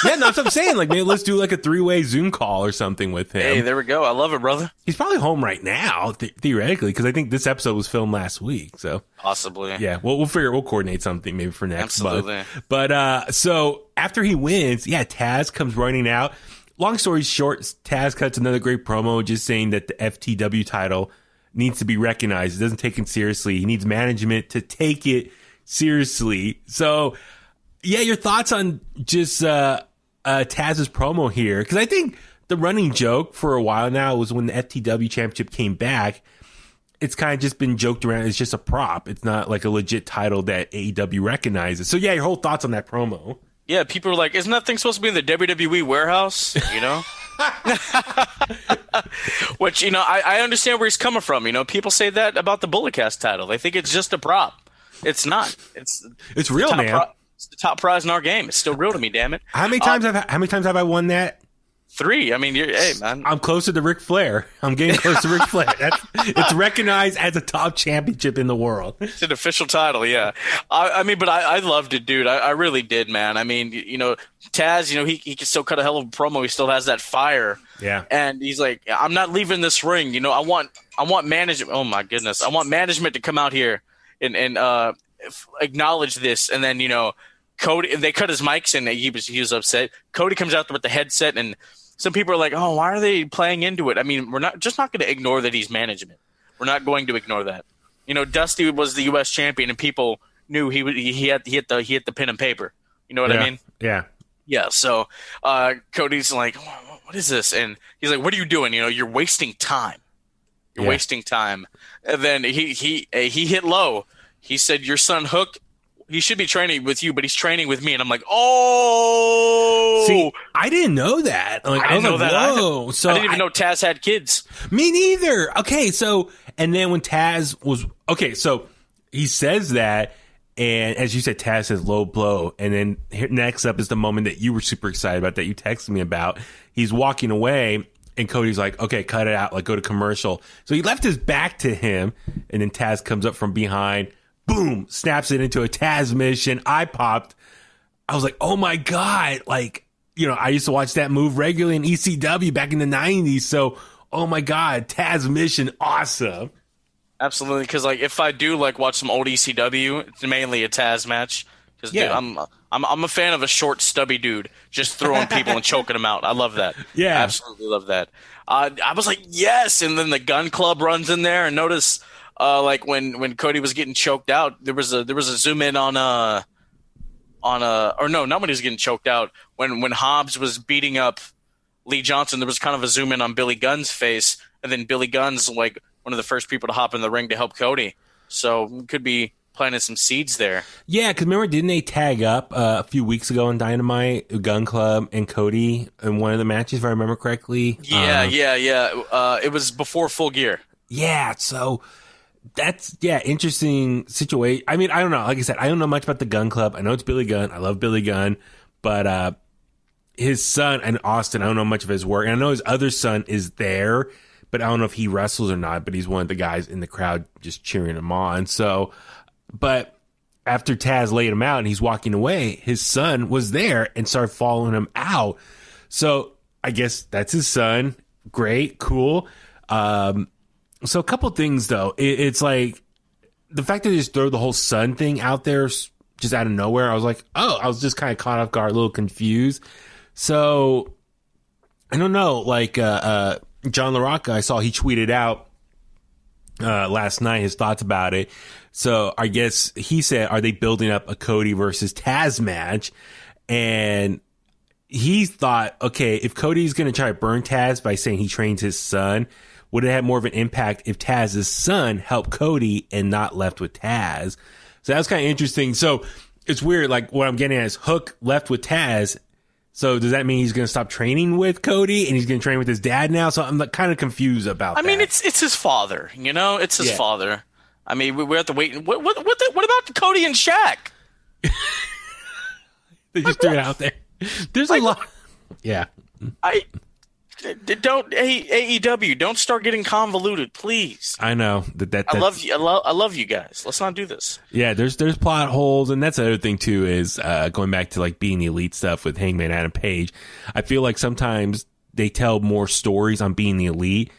Yeah, no, that's what I'm saying. Like, maybe let's do like a 3-way Zoom call or something with him. Hey, there we go. I love it, brother. He's probably home right now, theoretically, because I think this episode was filmed last week. So possibly. Yeah, we'll coordinate something maybe for next Absolutely. month. But so after he wins, yeah, Taz comes running out. Long story short, Taz cuts another great promo just saying that the FTW title needs to be recognized. It doesn't take it seriously. He needs management to take it seriously. So yeah, your thoughts on just Taz's promo here? Because I think the running joke for a while now was when the FTW championship came back, it's kind of just been joked around. It's just a prop. It's not like a legit title that AEW recognizes. So yeah, your whole thoughts on that promo? Yeah, people are like, isn't that thing supposed to be in the WWE warehouse? You know? Which, you know, I understand where he's coming from. You know, people say that about the Bulletcast title. They think it's just a prop. It's not. It's real, man. It's the top prize in our game. It's still real to me, damn it. How many times have I won that? 3. I mean, hey, man. I'm closer to Ric Flair. I'm getting close to Ric Flair. It's recognized as a top championship in the world. It's an official title, yeah. I mean, but I loved it, dude. I really did, man. I mean, you know, Taz, you know, he can still cut a hell of a promo. He still has that fire. Yeah. And he's like, I'm not leaving this ring. You know, I want management. Oh my goodness. I want management to come out here and acknowledge this. And then, you know, Cody, they cut his mics and he was upset. Cody comes out there with the headset, and some people are like, "Oh, why are they playing into it?" I mean, we're not going to ignore that he's management. We're not going to ignore that. You know, Dusty was the U.S. champion, and people knew he hit the pen and paper. You know what I mean? Yeah. Yeah. So Cody's like, "What is this?" And he's like, "What are you doing? You know, you're wasting time. You're wasting time." And then he hit low. He said, "Your son Hook, he should be training with you, but he's training with me." And I'm like, oh! See, I didn't know that. Like, I didn't know that whoa. either. So I didn't even know Taz had kids. Me neither. Okay, so, and then when Taz was, okay, so he says that, and as you said, Taz says low blow, and then next up is the moment that you were super excited about, that you texted me about. He's walking away, and Cody's like, okay, cut it out, like, go to commercial. So he left his back to him, and then Taz comes up from behind, boom, snaps it into a Taz mission. I popped. I was like, oh my God. Like, you know, I used to watch that move regularly in ECW back in the 90s. So, oh my God, Taz mission, awesome. Absolutely. Because, like, if I do, like, watch some old ECW, it's mainly a Taz match. Because, dude, I'm a fan of a short, stubby dude just throwing people and choking them out. I love that. Yeah. I absolutely love that. I was like, yes. And then the Gun Club runs in there, and notice, like when Cody was getting choked out, there was a zoom in or no, not when he was getting choked out. When Hobbs was beating up Lee Johnson, there was kind of a zoom in on Billy Gunn's face, and then Billy Gunn's like one of the first people to hop in the ring to help Cody. So could be planting some seeds there. Yeah, because remember, didn't they tag up a few weeks ago in Dynamite, Gun Club and Cody in one of the matches, if I remember correctly? Yeah. It was before Full Gear. Yeah, so that's, interesting situation. I mean, I don't know. Like I said, I don't know much about the Gun Club. I know it's Billy Gunn. I love Billy Gunn. But his son and Austin, I don't know much of his work. And I know his other son is there, but I don't know if he wrestles or not, but he's one of the guys in the crowd just cheering him on. So, but after Taz laid him out and he's walking away, his son was there and started following him out. So I guess that's his son. Great, cool. So a couple things though. It's like the fact that they just throw the whole son thing out there just out of nowhere. I was like, oh, I was just kind of caught off guard, a little confused. So I don't know. Like John LaRocca, I saw he tweeted out last night his thoughts about it. So I guess he said, are they building up a Cody versus Taz match? And he thought, okay, if Cody's going to try to burn Taz by saying he trains his son, would it have more of an impact if Taz's son helped Cody and not left with Taz? So that's kind of interesting. So it's weird. Like what I'm getting at is Hook left with Taz. So does that mean he's going to stop training with Cody and he's going to train with his dad now? So I'm like kind of confused about that. I mean, it's his father, you know, it's his father. I mean, we have to wait. What about Cody and Shaq? They just threw it out there. There's a lot. Yeah. AEW, don't start getting convoluted, please. I know that. I love you. I love you guys. Let's not do this. Yeah, there's plot holes, and that's the other thing too. Is going back to like being the elite stuff with Hangman Adam Page. I feel like sometimes they tell more stories on being the elite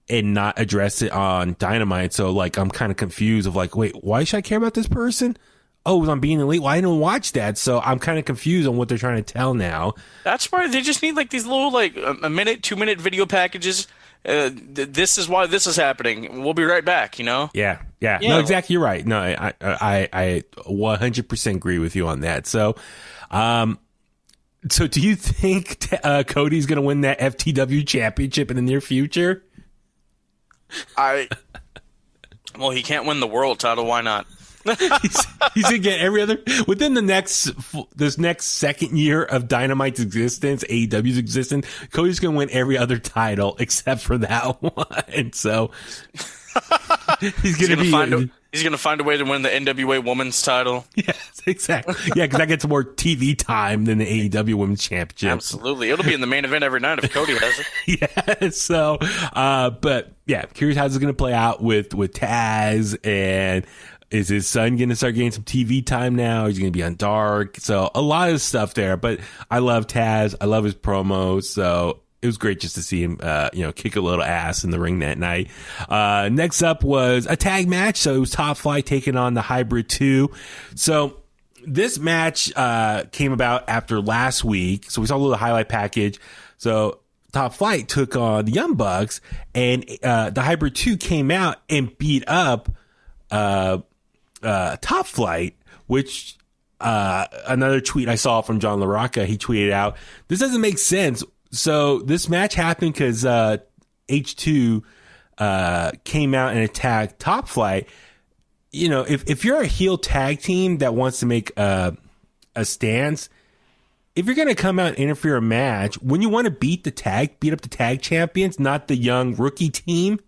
and not address it on Dynamite. So like I'm kind of confused of like, wait, why should I care about this person? Oh, it was on Being Elite. Well, I didn't watch that, so I'm kind of confused on what they're trying to tell now. That's why they just need like these little like a minute, 2-minute video packages. This is why this is happening. We'll be right back. You know? Yeah. No, exactly. You're right. No, I 100% agree with you on that. So, so do you think Cody's going to win that FTW championship in the near future? Well, he can't win the world title. Why not? he's gonna get every other within this next second year of Dynamite's existence, AEW's existence. Cody's gonna win every other title except for that one. So he's gonna find a way to win the NWA Women's title. Yes, exactly. Yeah, because that gets more TV time than the AEW Women's Championship. Absolutely, it'll be in the main event every night if Cody has it. Yeah. So, but yeah, curious how this is gonna play out with Taz and. Is his son going to start getting some TV time now? He's going to be on Dark. So a lot of stuff there, but I love Taz. I love his promos. So it was great just to see him, kick a little ass in the ring that night. Next up was a tag match. So it was Top Flight taking on the Hybrid 2. So this match, came about after last week. So we saw a little highlight package. So Top Flight took on the Young Bucks and, the Hybrid 2 came out and beat up, Top Flight, which another tweet I saw from John LaRocca, he tweeted out, this doesn't make sense. So this match happened because H2 came out and attacked Top Flight. You know, if you're a heel tag team that wants to make a stance, if you're going to come out and interfere a match, when you want to beat up the tag champions, not the young rookie team.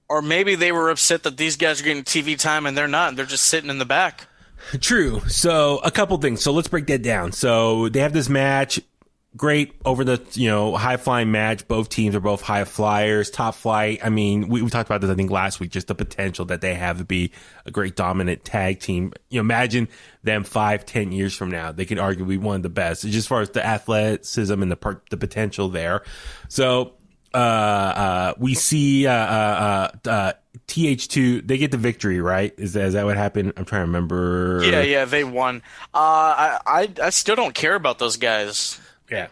Or maybe they were upset that these guys are getting TV time and they're not. They're just sitting in the back. True. So a couple things. So let's break that down. So they have this match. Great over the, high flying match. Both teams are both high flyers. Top Flight. I mean, we talked about this, I think, last week, just the potential that they have to be a great dominant tag team. Imagine them 5-10 years from now. They could arguably be one of the best, just as far as the athleticism and the potential there. So, we see TH2, they get the victory, right? Is that what happened? I'm trying to remember. Yeah, they won. I still don't care about those guys. Yeah.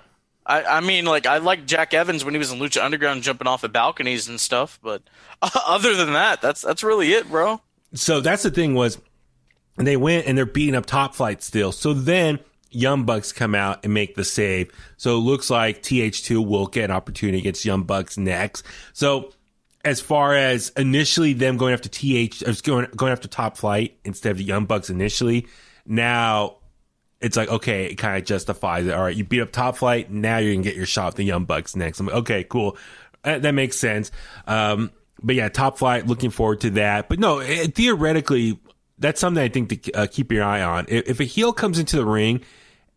I mean, like, I like Jack Evans when he was in Lucha Underground jumping off of balconies and stuff, but other than that, that's really it, bro. So that's the thing was, they went and they're beating up Top Flight still. So then Young Bucks come out and make the save. So it looks like TH2 will get an opportunity against Young Bucks next. So as far as initially them going after going after Top Flight instead of the Young Bucks initially, now it's like, okay, it kind of justifies it. All right, you beat up Top Flight, now you're going to get your shot with the Young Bucks next. I'm like, okay, cool. That makes sense. But yeah, Top Flight, looking forward to that. But no, theoretically, that's something I think to keep your eye on. If a heel comes into the ring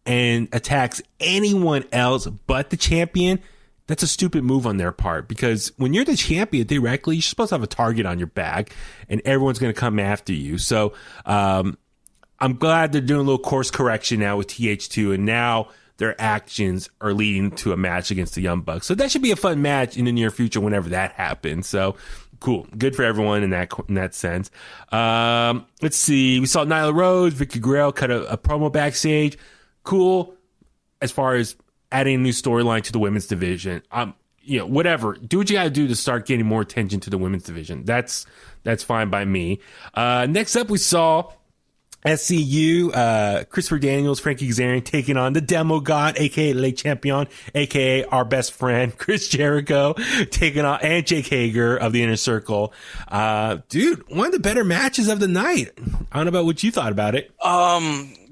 and attacks anyone else but the champion, that's a stupid move on their part, because when you're the champion, theoretically, you're supposed to have a target on your back and everyone's going to come after you. So, I'm glad they're doing a little course correction now with TH2, and now their actions are leading to a match against the Young Bucks. So that should be a fun match in the near future whenever that happens. So cool. Good for everyone in that sense. Let's see. We saw Nyla Rose, Vicky Guerrero cut a promo backstage. Cool. As far as adding a new storyline to the women's division. Whatever. Do what you got to do to start getting more attention to the women's division. That's fine by me. Next up, we saw SCU, Christopher Daniels, Frankie Kazarian taking on the Demo God, aka Le Champion, aka our best friend, Chris Jericho, taking on, and Jake Hager of the Inner Circle. Dude, one of the better matches of the night. I don't know about what you thought about it.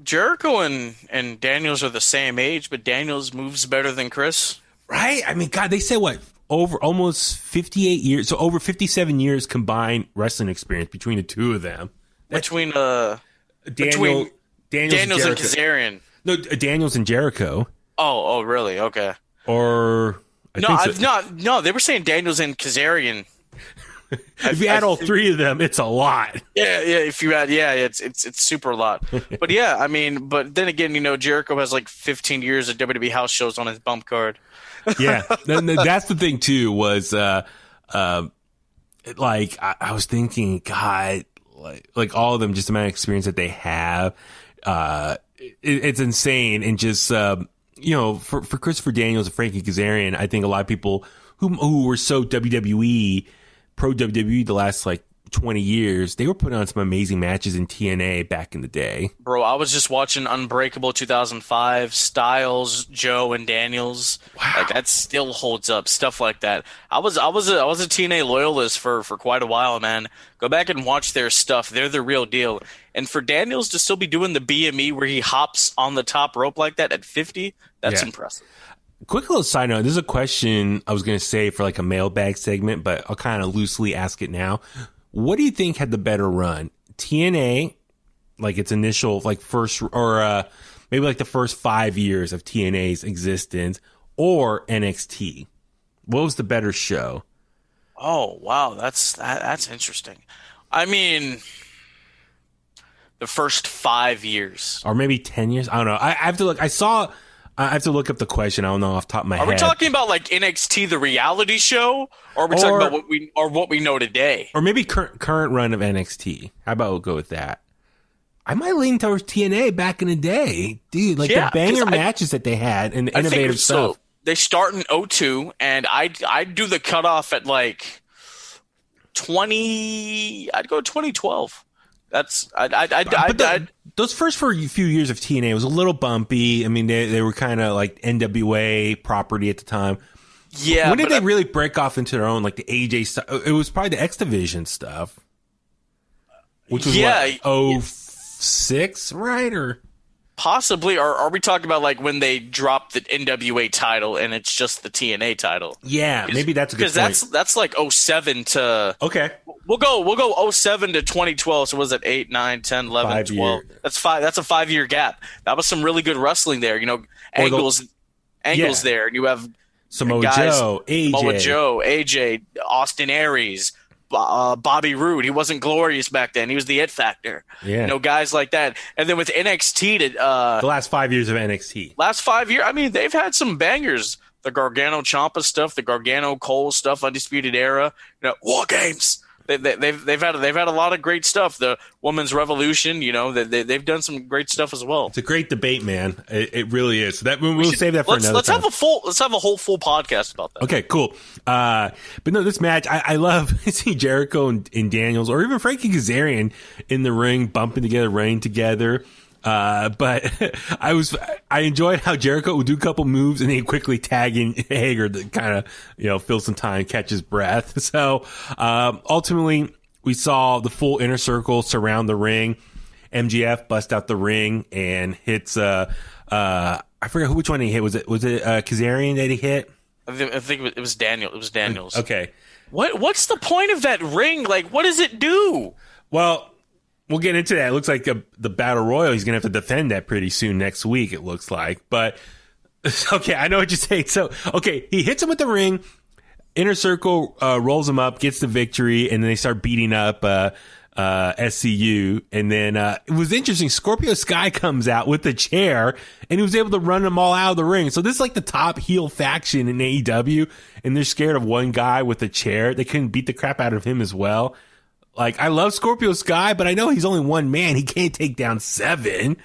Jericho and Daniels are the same age, but Daniels moves better than Chris. Right? I mean, God, they say what? Over almost 58 years, so over 57 years combined wrestling experience between the two of them. Between Daniels and Kazarian. No, Daniels and Jericho. Oh, really? Okay. Or no, they were saying Daniels and Kazarian. If you add all three of them, it's a lot. Yeah. If you add, it's super a lot. But yeah, I mean, but then again, Jericho has like 15 years of WWE house shows on his bump card. Yeah, that's the thing too. Was I was thinking, God, like all of them, just the amount of experience that they have, it's insane. And just for Christopher Daniels and Frankie Kazarian, I think a lot of people who were so pro WWE the last 20 years, they were putting on some amazing matches in TNA back in the day. Bro, I was just watching Unbreakable 2005, Styles, Joe, and Daniels. Wow. That still holds up. Stuff like that. I was a TNA loyalist for quite a while, man. Go back and watch their stuff. They're the real deal. And for Daniels to still be doing the BME where he hops on the top rope like that at 50, that's impressive. Quick little side note. This is a question I was going to say for a mailbag segment, but I'll kind of loosely ask it now. What do you think had the better run? TNA, its initial, first, or maybe the first 5 years of TNA's existence, or NXT? What was the better show? Oh, wow. That's interesting. I mean, the first 5 years. Or maybe 10 years? I don't know. I have to look. I have to look up the question. I don't know off the top of my head. Are we talking about NXT, the reality show, or are we talking about what we know today? Or maybe current run of NXT. How about we'll go with that? I might lean towards TNA back in the day, dude. The banger matches that they had and the innovative stuff. So. They start in 2002, and I'd do the cutoff at 20. I'd go 2012. Those first few years of TNA was a little bumpy. I mean, they were kind of NWA property at the time. Yeah. When did they really break off into their own, the AJ stuff? It was probably the X Division stuff, which was 06, right? Or possibly, or are we talking about when they dropped the NWA title and it's just the TNA title? Yeah, maybe that's a good point. Because that's 07 to... Okay. We'll go 07 to 2012. So was it 8, 9, 10, 11, 12? That's a 5-year gap. That was some really good wrestling there. Angles there. And you have Samoa Joe, AJ, Austin Aries, Bobby Roode. He wasn't glorious back then. He was the it factor. Yeah. Guys like that. And then with NXT, the last 5 years of NXT. Last 5 years, I mean, they've had some bangers. The Gargano Ciampa stuff, the Gargano Cole stuff, Undisputed Era, War Games. They've had a lot of great stuff. The Women's Revolution, they've done some great stuff as well. It's a great debate, man. It really is. So we'll save that for another time. Let's have a whole full podcast about that. Okay, cool. But no, this match, I love seeing Jericho and Daniels, or even Frankie Kazarian in the ring, bumping together, running together. But I enjoyed how Jericho would do a couple moves and then quickly tag in Hager to kind of, fill some time, catch his breath. So, ultimately we saw the full Inner Circle surround the ring. MGF bust out the ring and hits, I forgot which one he hit. Was it Kazarian that he hit? I think it was Daniel. It was Daniels. Okay. What's the point of that ring? What does it do? Well, we'll get into that. It looks like the Battle Royal, he's going to have to defend that pretty soon next week, it looks like. But, okay, I know what you're saying. So, okay, he hits him with the ring. Inner Circle rolls him up, gets the victory, and then they start beating up SCU. And then it was interesting. Scorpio Sky comes out with the chair, and he was able to run them all out of the ring. So this is like the top heel faction in AEW, and they're scared of one guy with a chair. They couldn't beat the crap out of him as well. Like, I love Scorpio Sky, but I know he's only one man. He can't take down 7,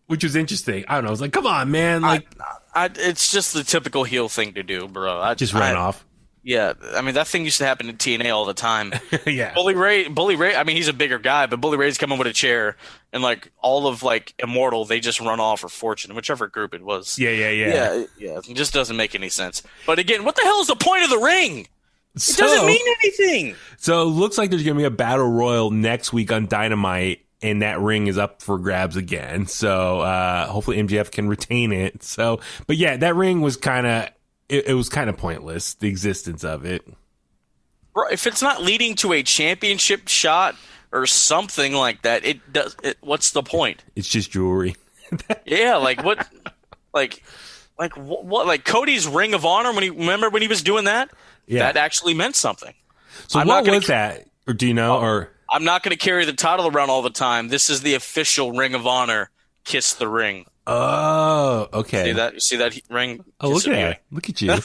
which was interesting. I don't know. I was like, come on, man. Like, it's just the typical heel thing to do, bro. Just run off. Yeah, I mean, that thing used to happen in TNA all the time. Yeah. Bully Ray, I mean, he's a bigger guy, but Bully Ray's coming with a chair, and like all of like Immortal, they just run off for Fortune, whichever group it was. Yeah. It just doesn't make any sense. But again, what the hell is the point of the ring? It doesn't mean anything. So it looks like there's going to be a Battle Royal next week on Dynamite, and that ring is up for grabs again. So hopefully MJF can retain it. So, but yeah, that ring was kind of, it was kind of pointless, the existence of it. Bro, if it's not leading to a championship shot or something like that, what's the point? It's just jewelry. Yeah, like what? Like what? Like Cody's Ring of Honor remember when he was doing that? Yeah. That actually meant something. So what was that? Or do you know? Or I'm not going to carry the title around all the time. This is the official Ring of Honor. Kiss the ring. Oh, okay. You see that ring? Oh, look at that. Look at you.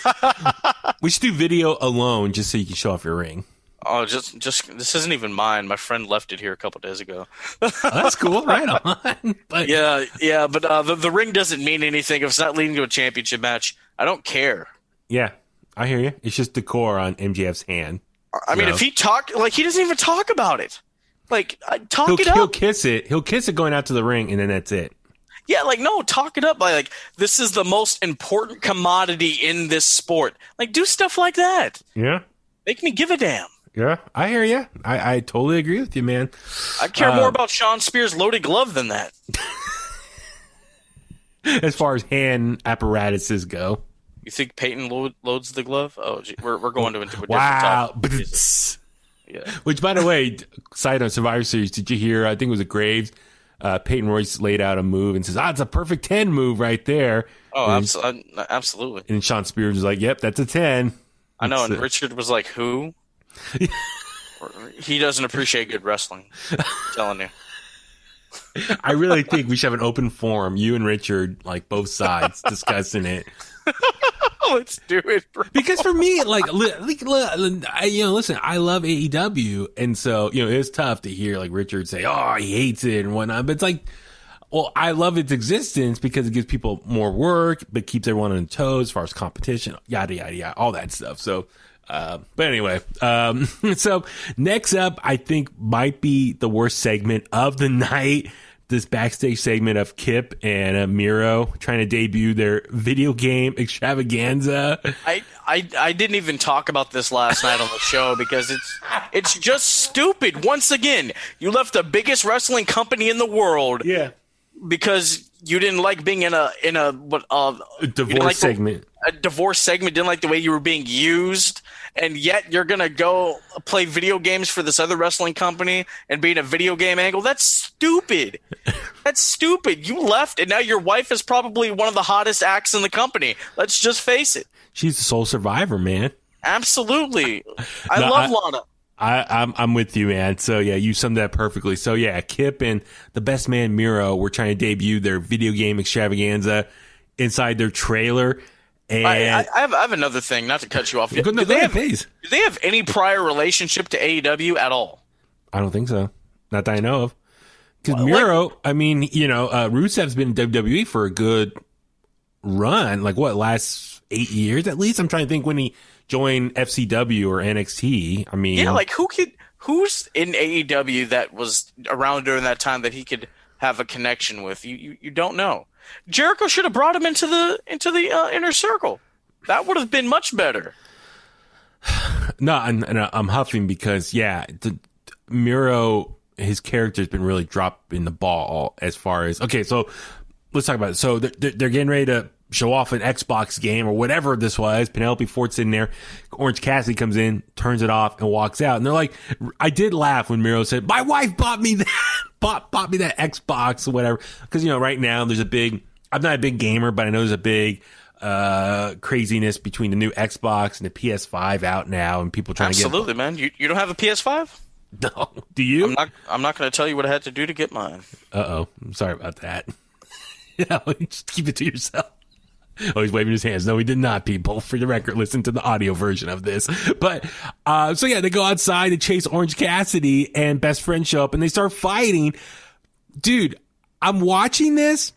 We should do video alone just so you can show off your ring. Oh, just this isn't even mine. My friend left it here a couple days ago. Oh, that's cool. Right on. But yeah, but the ring doesn't mean anything if it's not leading to a championship match. I don't care. Yeah, I hear you. It's just decor on MJF's hand. I mean, if he he doesn't even talk about it. Like, talk it up. He'll kiss it. He'll kiss it going out to the ring, and then that's it. Yeah, like, no, talk it up. Like, this is the most important commodity in this sport. Like, do stuff like that. Yeah. Make me give a damn. Yeah, I hear you. I totally agree with you, man. I care more about Sean Spears' loaded glove than that. As far as hand apparatuses go. You think Peyton loads the glove? Oh, gee, we're going to a different topic. Yeah. Which, by the way, side on Survivor Series, did you hear? I think it was at Graves. Peyton Royce laid out a move and says, it's a perfect 10 move right there. Oh, absolutely. And Sean Spears was like, yep, that's a 10. I know, and Richard was like, who? He doesn't appreciate good wrestling. I'm telling you. I really think we should have an open forum, you and Richard, like both sides, discussing it. Let's do it, bro. Because for me, listen, I love AEW, and so it's tough to hear like Richard say, "Oh, he hates it" and whatnot. But it's like, well, I love its existence because it gives people more work, but keeps everyone on toes as far as competition, yada yada yada, all that stuff. So, but anyway, so next up, I think might be the worst segment of the night. This backstage segment of Kip and Miro trying to debut their video game extravaganza. I didn't even talk about this last night on the show because it's just stupid. Once again, you left the biggest wrestling company in the world. Yeah. Because you didn't like being in a divorce segment. A divorce segment, didn't like the way you were being used, and yet you're gonna go play video games for this other wrestling company and be in a video game angle. That's stupid. That's stupid. You left, and now your wife is probably one of the hottest acts in the company. Let's just face it. She's the sole survivor, man. Absolutely. I love Lana. I'm with you, man. So yeah, you summed that perfectly. So yeah, Kip and the best man Miro were trying to debut their video game extravaganza inside their trailer. And I have another thing, not to cut you off. Do they have any prior relationship to AEW at all? I don't think so. Not that I know of. Because Miro, I mean, Rusev's been in WWE for a good run. Like what, last 8 years at least? I'm trying to think when he join FCW or NXT. I mean, yeah, like who's in AEW that was around during that time that he could have a connection with? You don't know. Jericho should have brought him into the inner circle. That would have been much better. No, I'm huffing because Miro, his character's been really dropping the ball as far as so. Let's talk about it. So they're getting ready to show off an Xbox game or whatever this was. Penelope Fort's in there. Orange Cassidy comes in, turns it off, and walks out. And they're like, I did laugh when Miro said, my wife bought me that, bought me that Xbox or whatever. Because, right now there's I'm not a big gamer, but I know there's a big craziness between the new Xbox and the PS5 out now, and people trying Absolutely, to man. You don't have a PS5? No. Do you? I'm not going to tell you what I had to do to get mine. Uh-oh. I'm sorry about that. Just keep it to yourself. Oh, he's waving his hands. No, he did not, people. For the record, listen to the audio version of this. But, so yeah, they go outside to chase Orange Cassidy, and best friends show up, and they start fighting. Dude, I'm watching this,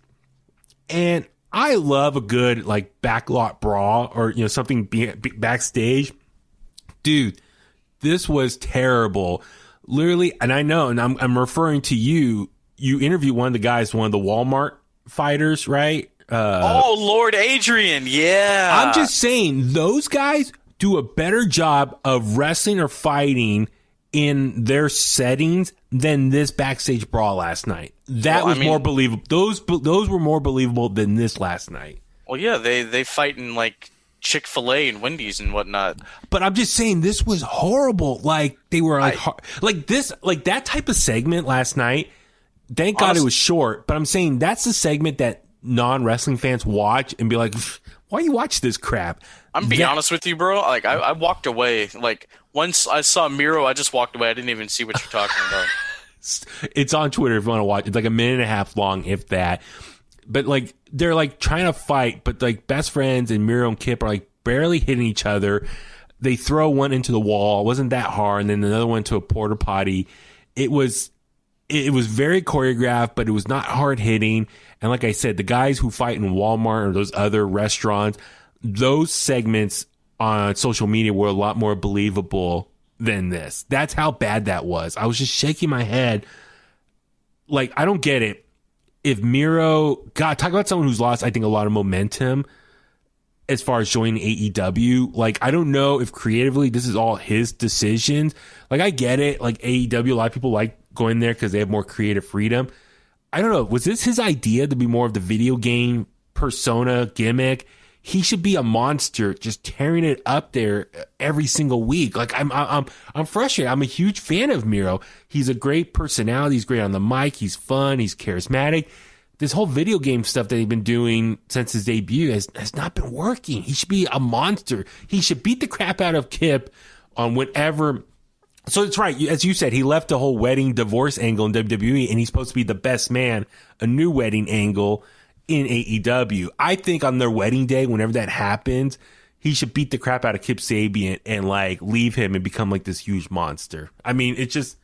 and I love a good, backlot brawl or, something backstage. Dude, this was terrible. Literally, and I know, and I'm referring to you. You interviewed one of the guys, one of the Walmart fighters, right? Lord Adrian, yeah. I'm just saying, those guys do a better job of wrestling or fighting in their settings than this backstage brawl last night. That was more believable. Those were more believable than this last night. Well, yeah, they fight in Chick-fil-A and Wendy's and whatnot. But I'm just saying, this was horrible. They were that type of segment last night. Thank God it was short. But I'm saying that's the segment that non-wrestling fans watch and be like, why you watch this crap? I'm being honest with you, bro. I walked away. Once I saw Miro, I just walked away. I didn't even see what you're talking about. It's on Twitter if you want to watch. It's a minute and a half long, if that. But they're trying to fight, but best friends and Miro and Kip are barely hitting each other. They throw one into the wall. It wasn't that hard, and then another one to a porta potty. It was very choreographed, but it was not hard hitting. And like I said, the guys who fight in Walmart or those other restaurants, those segments on social media were a lot more believable than this. That's how bad that was. I was just shaking my head. I don't get it. If Miro, God, talk about someone who's lost, I think, a lot of momentum as far as joining AEW. I don't know if creatively this is all his decisions. I get it. AEW, a lot of people like going there because they have more creative freedom. I don't know. Was this his idea to be more of the video game persona gimmick? He should be a monster, just tearing it up there every single week. I'm frustrated. I'm a huge fan of Miro. He's a great personality. He's great on the mic. He's fun. He's charismatic. This whole video game stuff that he's been doing since his debut has not been working. He should be a monster. He should beat the crap out of Kip on whatever. So it's right. As you said, he left the whole wedding divorce angle in WWE, and he's supposed to be the best man, a new wedding angle in AEW. I think on their wedding day, whenever that happens, he should beat the crap out of Kip Sabian and leave him and become this huge monster. I mean, it's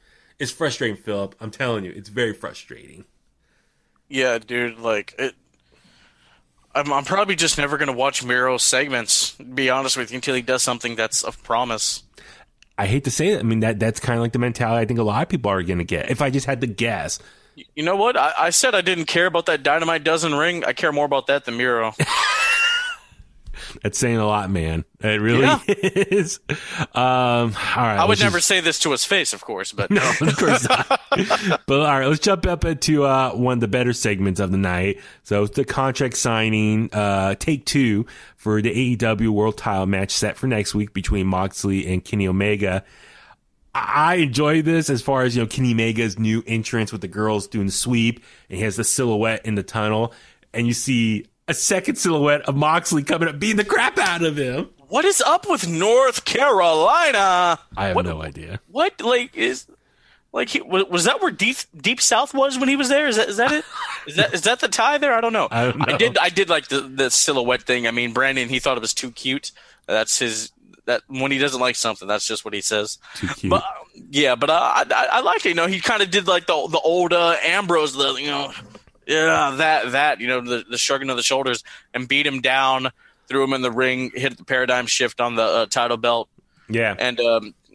frustrating, Philip. I'm telling you, it's very frustrating. Yeah, dude, I'm probably just never going to watch Miro segments, to be honest with you, until he does something that's of promise. I hate to say that. I mean, that's kind of the mentality I think a lot of people are going to get. If I just had to guess. You know what? I said I didn't care about that Dynamite dozen ring. I care more about that than Miro. That's saying a lot, man. It really is. All right. I would never say this to his face, of course, but no, of course not. But all right, let's jump up into one of the better segments of the night. So it's the contract signing, take 2 for the AEW World Title match set for next week between Moxley and Kenny Omega. I enjoy this as far as, Kenny Omega's new entrance with the girls doing the sweep, and he has the silhouette in the tunnel, and you see a second silhouette of Moxley coming up, beating the crap out of him. What is up with North Carolina? I have no idea. What was that where Deep South was when he was there? Is that it? Is that the tie there? I don't know. I don't know. I did like the silhouette thing. I mean, Brandon, he thought it was too cute. That's his. That when he doesn't like something, that's just what he says. Too cute. But I liked it. He kind of did the old Ambrose, the shrugging of the shoulders, and beat him down, threw him in the ring, hit the paradigm shift on the title belt. Yeah, and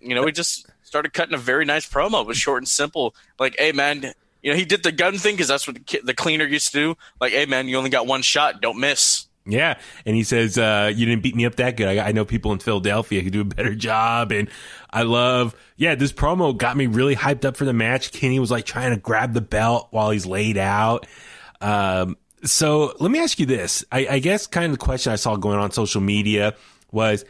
he just started cutting a very nice promo. It was short and simple. Hey man, he did the gun thing because that's what the cleaner used to do. Hey man, you only got one shot, don't miss. Yeah, and he says, you didn't beat me up that good. I know people in Philadelphia who do a better job, and I love, this promo got me really hyped up for the match. Kenny was trying to grab the belt while he's laid out. So let me ask you this. I guess kind of the question I saw going on social media was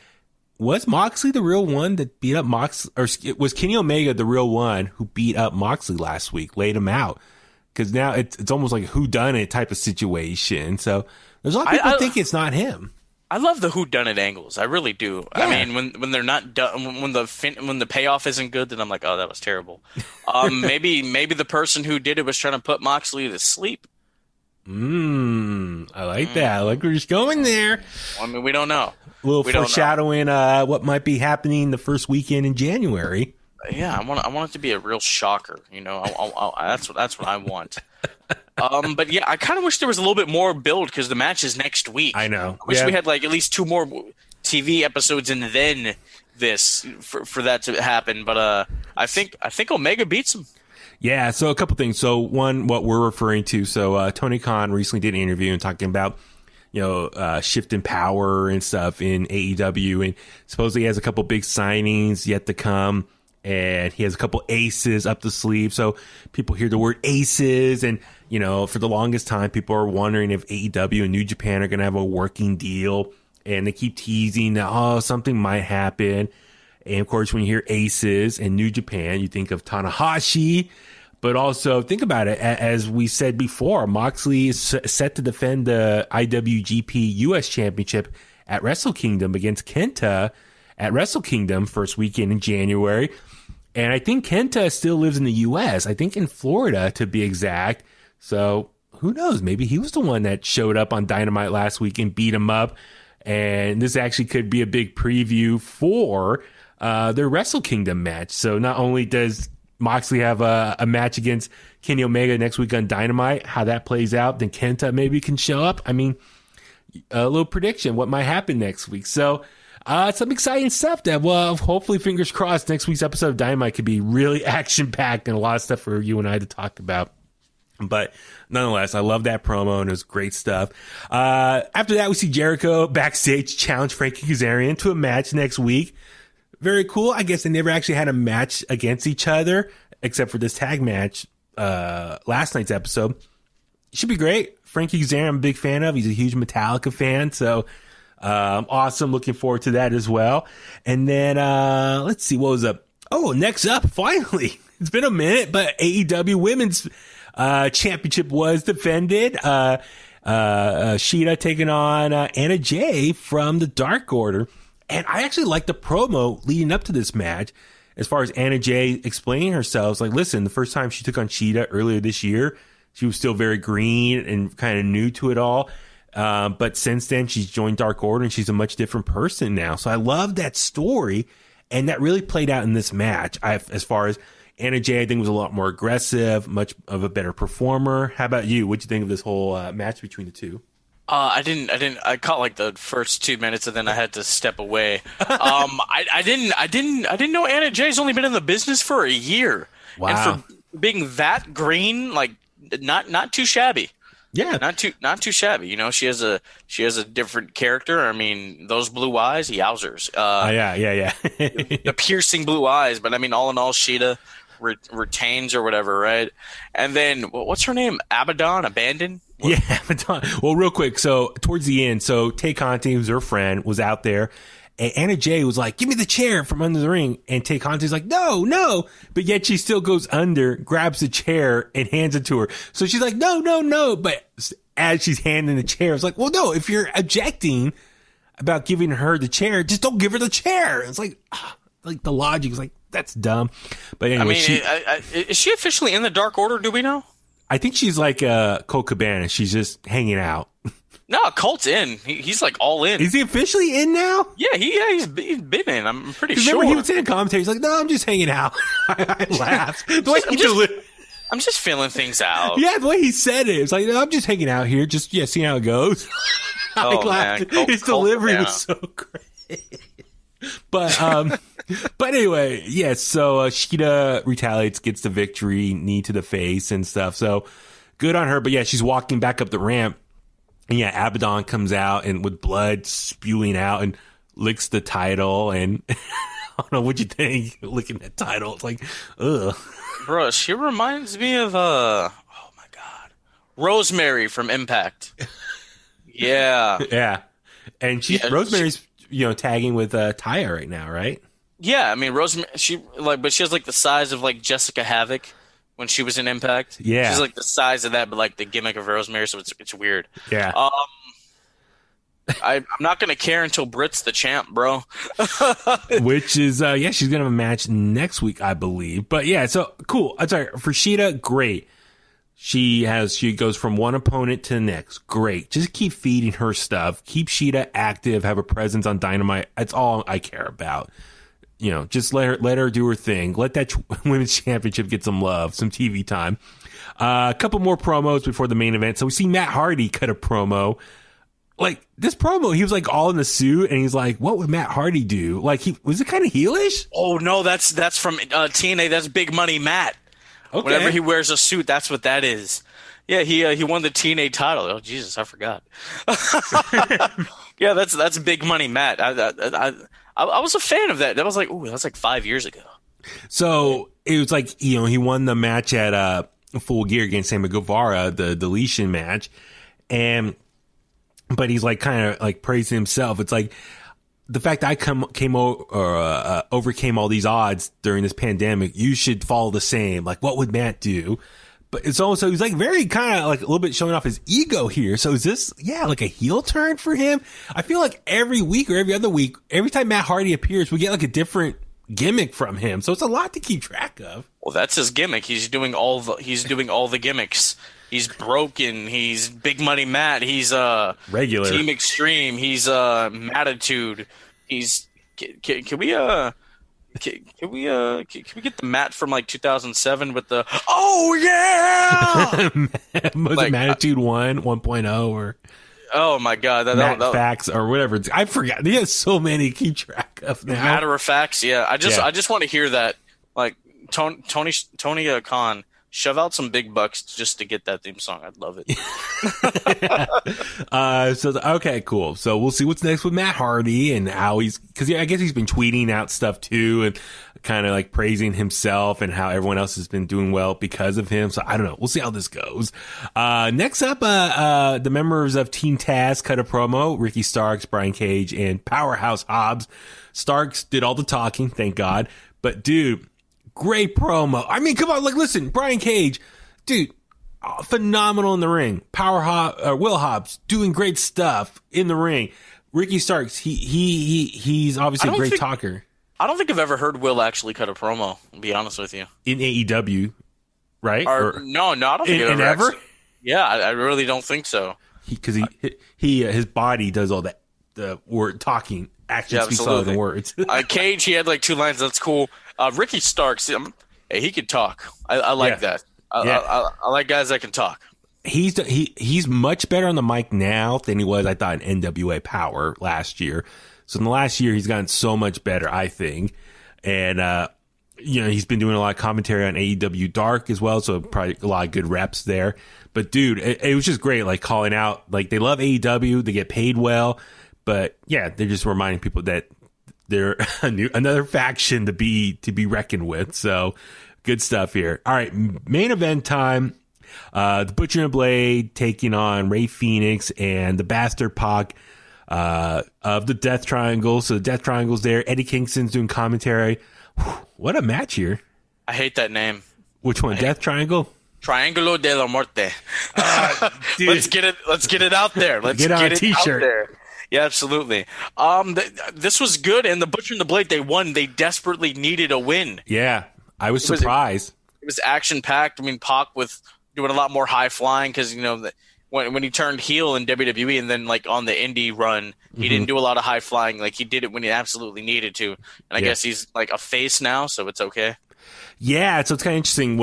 Moxley the real one that beat up Moxley, or was Kenny Omega the real one who beat up Moxley last week, laid him out? Because now it's almost like a whodunit type of situation. So there's a lot of people think it's not him. I love the whodunit angles. I really do. Yeah. I mean, when they're not done, when the payoff isn't good, then I'm like, oh, that was terrible. Maybe the person who did it was trying to put Moxley to sleep. I like that. I like we're just going there. I mean, we don't know. A little foreshadowing what might be happening the first weekend in January. Yeah, I want it to be a real shocker. You know, that's what I want. But yeah, I kind of wish there was a little bit more build because the match is next week. I know. I wish we had like at least 2 more TV episodes and then this for that to happen. But I think Omega beats him. Yeah, so a couple things. So one, what we're referring to. So Tony Khan recently did an interview and talking about, shift in power and stuff in AEW, and supposedly he has a couple big signings yet to come, and he has a couple aces up the sleeve. So people hear the word aces, and for the longest time, people are wondering if AEW and New Japan are going to have a working deal, and they keep teasing that something might happen. And of course, when you hear aces and New Japan, you think of Tanahashi. But also, think about it. As we said before, Moxley is set to defend the IWGP US Championship at Wrestle Kingdom against Kenta at Wrestle Kingdom first weekend in January. And I think Kenta still lives in the US. I think in Florida, to be exact. So who knows? Maybe he was the one that showed up on Dynamite last week and beat him up. And this actually could be a big preview for their Wrestle Kingdom match. So not only does Moxley have a match against Kenny Omega next week on Dynamite, how that plays out, then Kenta maybe can show up. I mean, a little prediction, what might happen next week. So some exciting stuff that, well, hopefully, fingers crossed, next week's episode of Dynamite could be really action-packed and a lot of stuff for you and I to talk about. But nonetheless, I love that promo, and it was great stuff. After that, we see Jericho backstage challenge Frankie Kazarian to a match next week. Very cool. I guess they never actually had a match against each other, except for this tag match last night's episode. It should be great. Frankie Kazarian, I'm a big fan of. He's a huge Metallica fan, so awesome. Looking forward to that as well. And then let's see, what was up? Oh, next up, finally. It's been a minute, but AEW Women's Championship was defended. Shida taking on Anna Jay from the Dark Order. And I actually like the promo leading up to this match as far as Anna Jay explaining herself. Like, listen, the first time she took on Shida earlier this year, she was still very green and kind of new to it all. But since then, she's joined Dark Order and she's a much different person now. So I love that story. And that really played out in this match. As far as Anna Jay, I think was a lot more aggressive, much of a better performer. How about you? What'd you think of this whole match between the two? I caught like the first 2 minutes and then I had to step away. I didn't know Anna Jay's only been in the business for a year. Wow. And for being that green, like not too shabby. Yeah. Not too shabby. She has a different character. I mean, those blue eyes, yowzers. Yeah. The piercing blue eyes, but I mean, all in all, Shida retains or whatever, right? And then what's her name? Abandon? Yeah, Abaddon. Well, real quick. So towards the end, Tay Conti, who's her friend, was out there. And Anna Jay was like, give me the chair from under the ring. And Tay Conti's like, no. But yet she still goes under, grabs the chair, and hands it to her. So she's like, no. But as she's handing the chair, it's like, well, no, if you're objecting about giving her the chair, just don't give her the chair. It's like the logic is like, that's dumb. But anyway, is she officially in the Dark Order? Do we know? I think she's like Colt Cabana. She's just hanging out. No, Colt's in. He's like all in. Is he officially in now? Yeah, he's been in. I'm pretty sure. Remember he would say in commentary, he's like, no, I'm just hanging out. I laughed. I'm just feeling things out. Yeah, the way he said it. It's like, no, I'm just hanging out here. Just, seeing how it goes. I laughed. His delivery was so great. But anyway, yes. So Shida retaliates, gets the victory, knee to the face and stuff. So good on her. But yeah, she's walking back up the ramp, and yeah, Abaddon comes out and with blood spewing out and licks the title. And I don't know what you think licking that title. It's like, ugh, bro. She reminds me of oh my god, Rosemary from Impact. Yeah. Yeah. And Rosemary's, tagging with Taya right now, right? Yeah, I mean, Rosemary, but she has like the size of like Jessica Havoc when she was in Impact. Yeah. She's like the size of that, but like the gimmick of Rosemary, so it's weird. Yeah. I'm not gonna care until Britt's the champ, bro. Which is she's gonna have a match next week, I believe. But yeah, so cool. I'm sorry, for Sheeta, great. She goes from one opponent to the next. Great. Just keep feeding her stuff. Keep Sheeta active, have a presence on Dynamite. That's all I care about. Just let her do her thing. Let that women's championship get some love, some TV time. A couple more promos before the main event. So we see Matt Hardy cut a promo. Like, this promo, he was like all in the suit, and he's like, what would Matt Hardy do? Like, was it kind of heelish? Oh no, that's from TNA. That's Big Money Matt. Okay. Whenever he wears a suit, that's what that is. Yeah, he won the TNA title. Oh Jesus, I forgot. Yeah, that's Big Money Matt. I was a fan of that. That was like 5 years ago. So it was like, he won the match at Full Gear against Sammy Guevara, the deletion match, but he's like kind of like praising himself. It's like the fact I overcame all these odds during this pandemic. You should follow the same. Like, what would Matt do? But it's also, he's like very kind of like a little bit showing off his ego here. So is this, like a heel turn for him? I feel like every week or every other week, every time Matt Hardy appears, we get like a different gimmick from him. So it's a lot to keep track of. Well, that's his gimmick. He's doing all the gimmicks. He's broken. He's Big Money Matt. He's regular Team Extreme. He's Mattitude. He's can we get the Matt from like 2007 with the was it Mattitude 1.0 or oh my god, that facts or whatever. I forgot. He has so many to keep track of now. Matter of facts, yeah. I just want to hear that. Like Tony Khan, shove out some big bucks just to get that theme song. I'd love it. Okay, cool. So we'll see what's next with Matt Hardy and how because I guess he's been tweeting out stuff too and kind of like praising himself and how everyone else has been doing well because of him. So I don't know. We'll see how this goes. Next up, the members of Team Taz cut a promo. Ricky Starks, Brian Cage, and Powerhouse Hobbs. Starks did all the talking, thank God. But dude, great promo. I mean, come on, like, listen, Brian Cage, dude, phenomenal in the ring. Will Hobbs doing great stuff in the ring. Ricky Starks, he's obviously a great talker. I don't think I've ever heard Will actually cut a promo, to be honest with you. In AEW, right? No, I don't think in ever. Yeah, I really don't think so. Because his body does all that, the word talking. Action speaks louder than words. Cage, he had like 2 lines. That's cool. Ricky Starks, he could talk. I like that. I like guys that can talk. He's much better on the mic now than he was, I thought, in NWA Power last year. So in the last year, he's gotten so much better, I think. And, he's been doing a lot of commentary on AEW Dark as well. So probably a lot of good reps there. But dude, it was just great. Like calling out, like they love AEW. They get paid well. But yeah, they're just reminding people that they're another faction to be reckoned with. So good stuff here. All right, main event time. The Butcher and Blade taking on Rey Fenix and the Bastard Pac of the Death Triangle. So the Death Triangle's there. Eddie Kingston's doing commentary. What a match here. I hate that name. Which one? Death Triangle? Triangulo de la Muerte. Dude. Let's get it out there. Let's get on it a t-shirt. out there. Yeah, absolutely. This was good, and the Butcher and the Blade, they won. They desperately needed a win. Yeah, I was surprised. It was action-packed. I mean, Pac with doing a lot more high-flying because, when he turned heel in WWE and then, like, on the indie run, he didn't do a lot of high-flying. Like, he did it when he absolutely needed to. And I guess he's, like, a face now, so it's okay. Yeah, so it's kind of interesting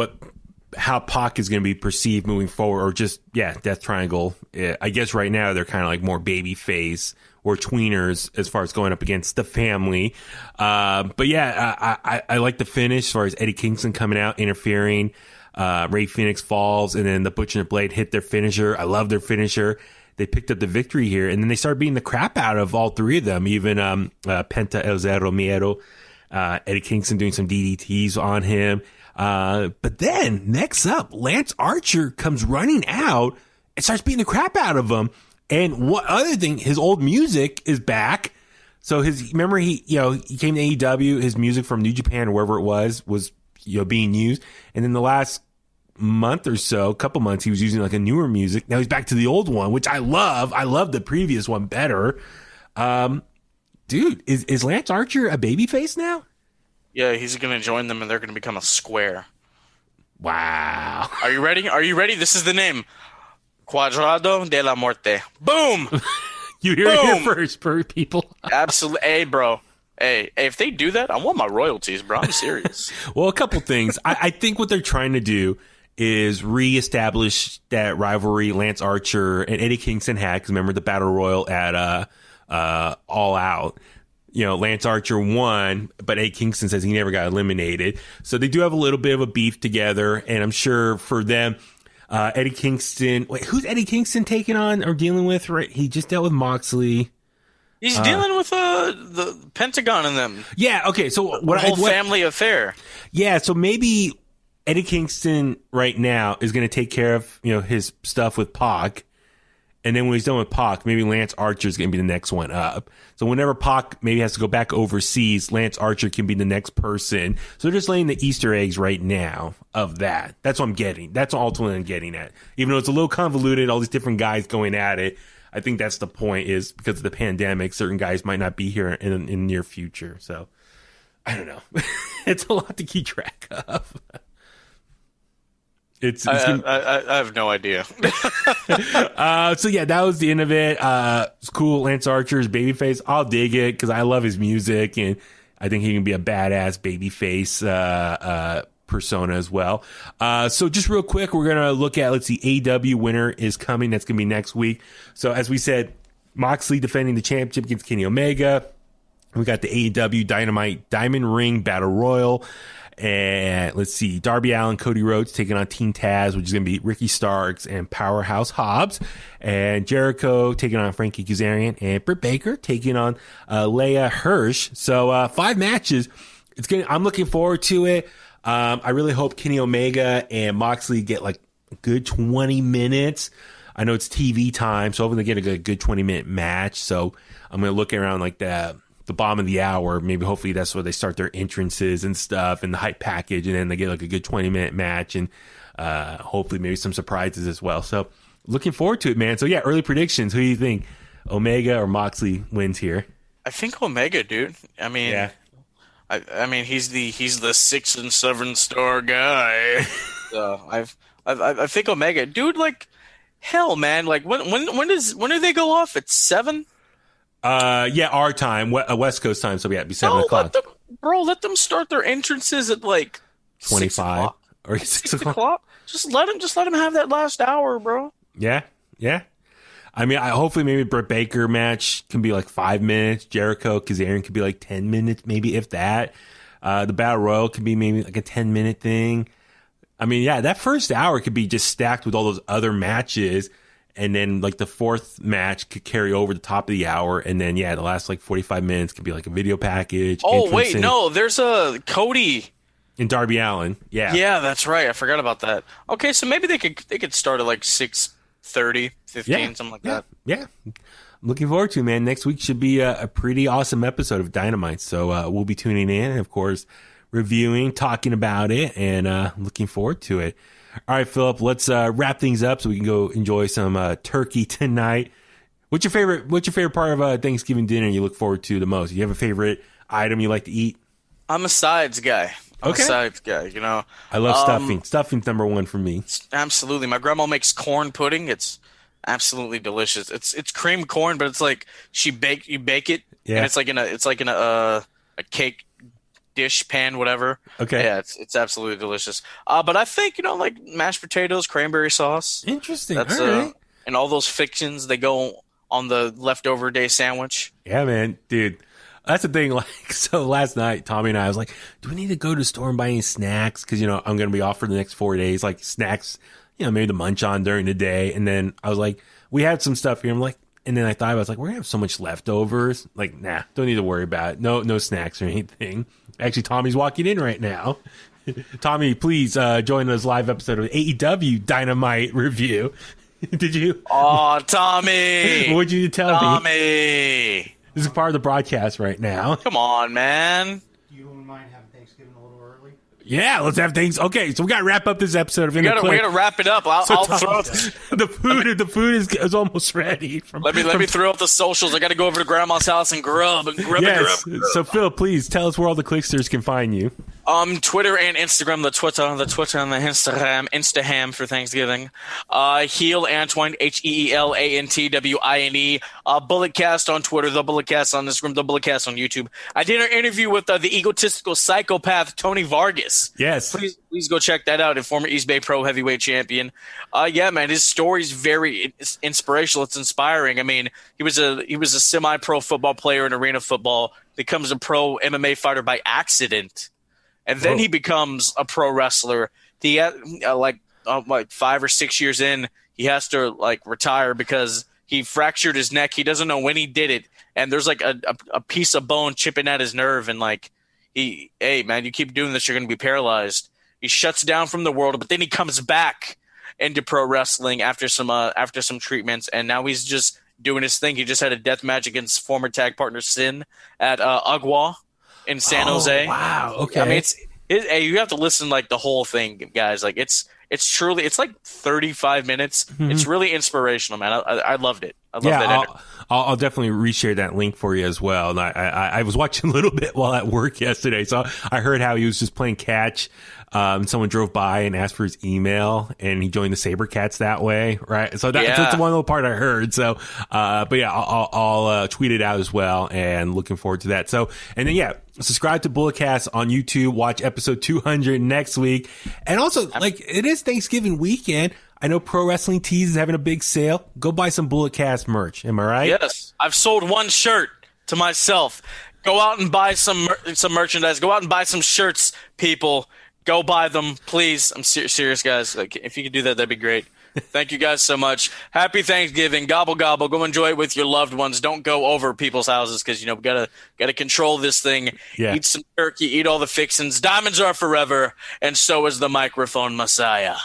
how Pac is going to be perceived moving forward, or just, Death Triangle. I guess right now they're kind of like more baby face or tweeners as far as going up against the family. But yeah, I like the finish as far as Eddie Kingston coming out, interfering. Rey Fenix falls, and then the Butcher and Blade hit their finisher. I love their finisher. They picked up the victory here, and then they started beating the crap out of all three of them, even Penta El Zero Miedo. Eddie Kingston doing some DDTs on him. But then next up, Lance Archer comes running out and starts beating the crap out of him. And what other thing, his old music is back. So remember he came to AEW, his music from New Japan or wherever it was, being used. And then the last month or so, couple months, he was using like a newer music. Now he's back to the old one, which I love. I love the previous one better. Dude, is Lance Archer a babyface now? Yeah, he's going to join them and they're going to become a square. Wow. Are you ready? This is the name. Cuadrado de la Muerte. Boom! You hear it here first, people. Absolutely. Hey, bro. Hey, if they do that, I want my royalties, bro. I'm serious. Well, a couple things. I think what they're trying to do is reestablish that rivalry Lance Archer and Eddie Kingston had. Because remember the Battle Royal at All Out. Lance Archer won, but Eddie Kingston says he never got eliminated. So they do have a little bit of a beef together. And I'm sure for them, Eddie Kingston. Wait, who's Eddie Kingston taking on or dealing with? Right, he just dealt with Moxley. He's dealing with the Pentagon and them. Yeah. Okay. So family affair. Yeah. So maybe Eddie Kingston right now is going to take care of his stuff with Pac. And then when he's done with Pac, maybe Lance Archer is going to be the next one up. So whenever Pac maybe has to go back overseas, Lance Archer can be the next person. So they're just laying the Easter eggs right now of that. That's what I'm getting. That's ultimately I'm getting at. Even though it's a little convoluted, all these different guys going at it, I think that's the point is because of the pandemic, certain guys might not be here in the near future. So I don't know. It's a lot to keep track of. I have no idea. So yeah, that was the end of it. It's cool. Lance Archer's babyface. I'll dig it because I love his music and I think he can be a badass babyface persona as well. So just real quick, we're gonna look at AEW winner is coming. That's gonna be next week. So as we said, Moxley defending the championship against Kenny Omega. We got the AEW Dynamite Diamond Ring Battle Royal. And let's see, Darby Allin, Cody Rhodes taking on Team Taz, which is going to be Ricky Starks and Powerhouse Hobbs. And Jericho taking on Frankie Kazarian. And Britt Baker taking on Leia Hirsch. So 5 matches. I'm looking forward to it. I really hope Kenny Omega and Moxley get like a good 20 minutes. I know it's TV time, so hopefully they get a good 20-minute match. So I'm going to look around like that. The bottom of the hour, maybe hopefully that's where they start their entrances and stuff and the hype package, and then they get like a good 20-minute match and hopefully maybe some surprises as well. So looking forward to it, man. So yeah, early predictions. Who do you think, Omega or Moxley wins here? I think Omega, dude. I mean, yeah. I mean he's the 6 and 7 star guy. So I think Omega, dude. Like hell, man. Like when do they go off at 7? Yeah, our time, West Coast time, so yeah, it'd be 7 o'clock. Let them start their entrances at like 25 or 6 o'clock. Just let them have that last hour, bro. Yeah. I mean, hopefully maybe Britt Baker match can be like 5 minutes. Jericho, Kazarian could be like 10 minutes, maybe if that. The Battle Royal could be maybe like a 10-minute thing. I mean, yeah, that first hour could be just stacked with all those other matches. And then like the 4th match could carry over the top of the hour. And then, yeah, the last like 45 minutes could be like a video package. Oh, wait, no, there's a Cody. And Darby Allin. Yeah. Yeah, that's right. I forgot about that. Okay, so maybe they could start at like 6:30, 15, something like that. Yeah. I'm looking forward to it, man. Next week should be a pretty awesome episode of Dynamite. So we'll be tuning in and, of course, reviewing, talking about it, and looking forward to it. All right, Philip, let's wrap things up so we can go enjoy some turkey tonight. What's your favorite part of Thanksgiving dinner you look forward to the most? Do you have a favorite item you like to eat? I'm a sides guy. Okay. Sides guy, you know. I love stuffing. Stuffing's number one for me. Absolutely. My grandma makes corn pudding. It's absolutely delicious. It's cream corn, but it's like you bake it, and it's like in a cake dish pan, whatever. Okay. Yeah, it's absolutely delicious. But I think like mashed potatoes, cranberry sauce. Interesting. That's all right. And all those fictions they go on the leftover day sandwich. Yeah, man, dude. That's the thing. Like, so last night, Tommy and I was like, "Do we need to go to the store and buy any snacks? Because I'm going to be off for the next 4 days. Like snacks, maybe to munch on during the day." And then I was like, "We had some stuff here." I'm like, and then I thought I was like, "We're gonna have so much leftovers. Like, nah, don't need to worry about it. No snacks or anything." Actually, Tommy's walking in right now. Tommy, please join us live episode of AEW Dynamite review. Did you? Oh, Tommy. What'd you tell me? Tommy. This is part of the broadcast right now. Come on, man. Do you mind having Thanksgiving a little early? Yeah, let's have things. Okay, so we got to wrap up this episode of In The Kliq. We gotta wrap it up. I'll throw the food is almost ready. Let me throw up the socials. I got to go over to Grandma's house and grub. Yes. So Phil, please tell us where all the Kliqsters can find you. Twitter and Instagram. The Twitter and the Instagram for Thanksgiving. Heel Antwine, HeelAntWine. Bulletcast on Twitter, the Bulletcast on Instagram, the Bulletcast on YouTube. I did an interview with the egotistical psychopath Tony Vargas. Yes. Please go check that out. A former East Bay Pro Heavyweight Champion. Yeah, man, his story's very inspirational. It's inspiring. I mean, he was a semi-pro football player in arena football. Becomes a pro MMA fighter by accident. And then he becomes a pro wrestler. He had, like 5 or 6 years in, he has to retire because he fractured his neck. He doesn't know when he did it, and there's a piece of bone chipping at his nerve. And hey man, you keep doing this, you're going to be paralyzed. He shuts down from the world, but then he comes back into pro wrestling after some treatments, and now he's just doing his thing. He just had a death match against former tag partner Sin at Agua in San Jose. Wow. Okay. I mean, you have to listen the whole thing, guys. It's truly 35 minutes. Mm-hmm. It's really inspirational, man. I loved it. I loved that. I'll definitely reshare that link for you as well. And I was watching a little bit while at work yesterday, so I heard how he was just playing catch. Someone drove by and asked for his email, and he joined the Sabercats that way, right? So that's one little part I heard. So, but yeah, I'll tweet it out as well, and looking forward to that. So, and then subscribe to Bulletcast on YouTube. Watch episode 200 next week, and also it is Thanksgiving weekend. I know Pro Wrestling Tees is having a big sale. Go buy some Bulletcast merch. Am I right? Yes, I've sold one shirt to myself. Go out and buy some merchandise. Go out and buy some shirts, people. Go buy them, please. I'm serious, guys. If you could do that, that'd be great. Thank you guys so much. Happy Thanksgiving. Gobble, gobble. Go enjoy it with your loved ones. Don't go over people's houses because, we gotta control this thing. Yeah. Eat some turkey. Eat all the fixins. Diamonds are forever, and so is the microphone messiah.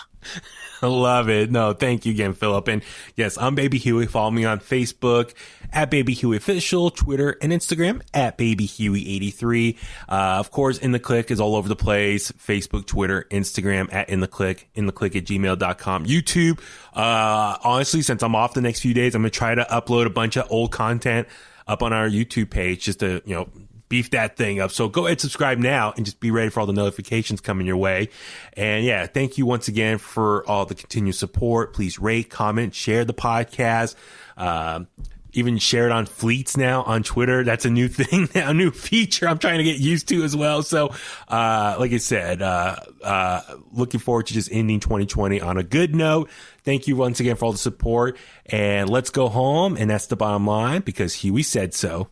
I love it. No, thank you again, Philip. And yes, I'm Baby Huey. Follow me on Facebook at Baby Huey Official, Twitter and Instagram at Baby Huey83. Of course, In The Kliq is all over the place. Facebook, Twitter, Instagram at In The Kliq, intthekliq@gmail.com, YouTube. Honestly, since I'm off the next few days, I'm going to try to upload a bunch of old content up on our YouTube page just to, beef that thing up. So go ahead, subscribe now, and just be ready for all the notifications coming your way. And thank you once again for all the continued support. Please rate, comment, share the podcast. Even share it on Fleets now on Twitter. That's a new thing now, a new feature I'm trying to get used to as well. So, like I said, looking forward to just ending 2020 on a good note. Thank you once again for all the support, and let's go home. And that's the bottom line, because Huey said so.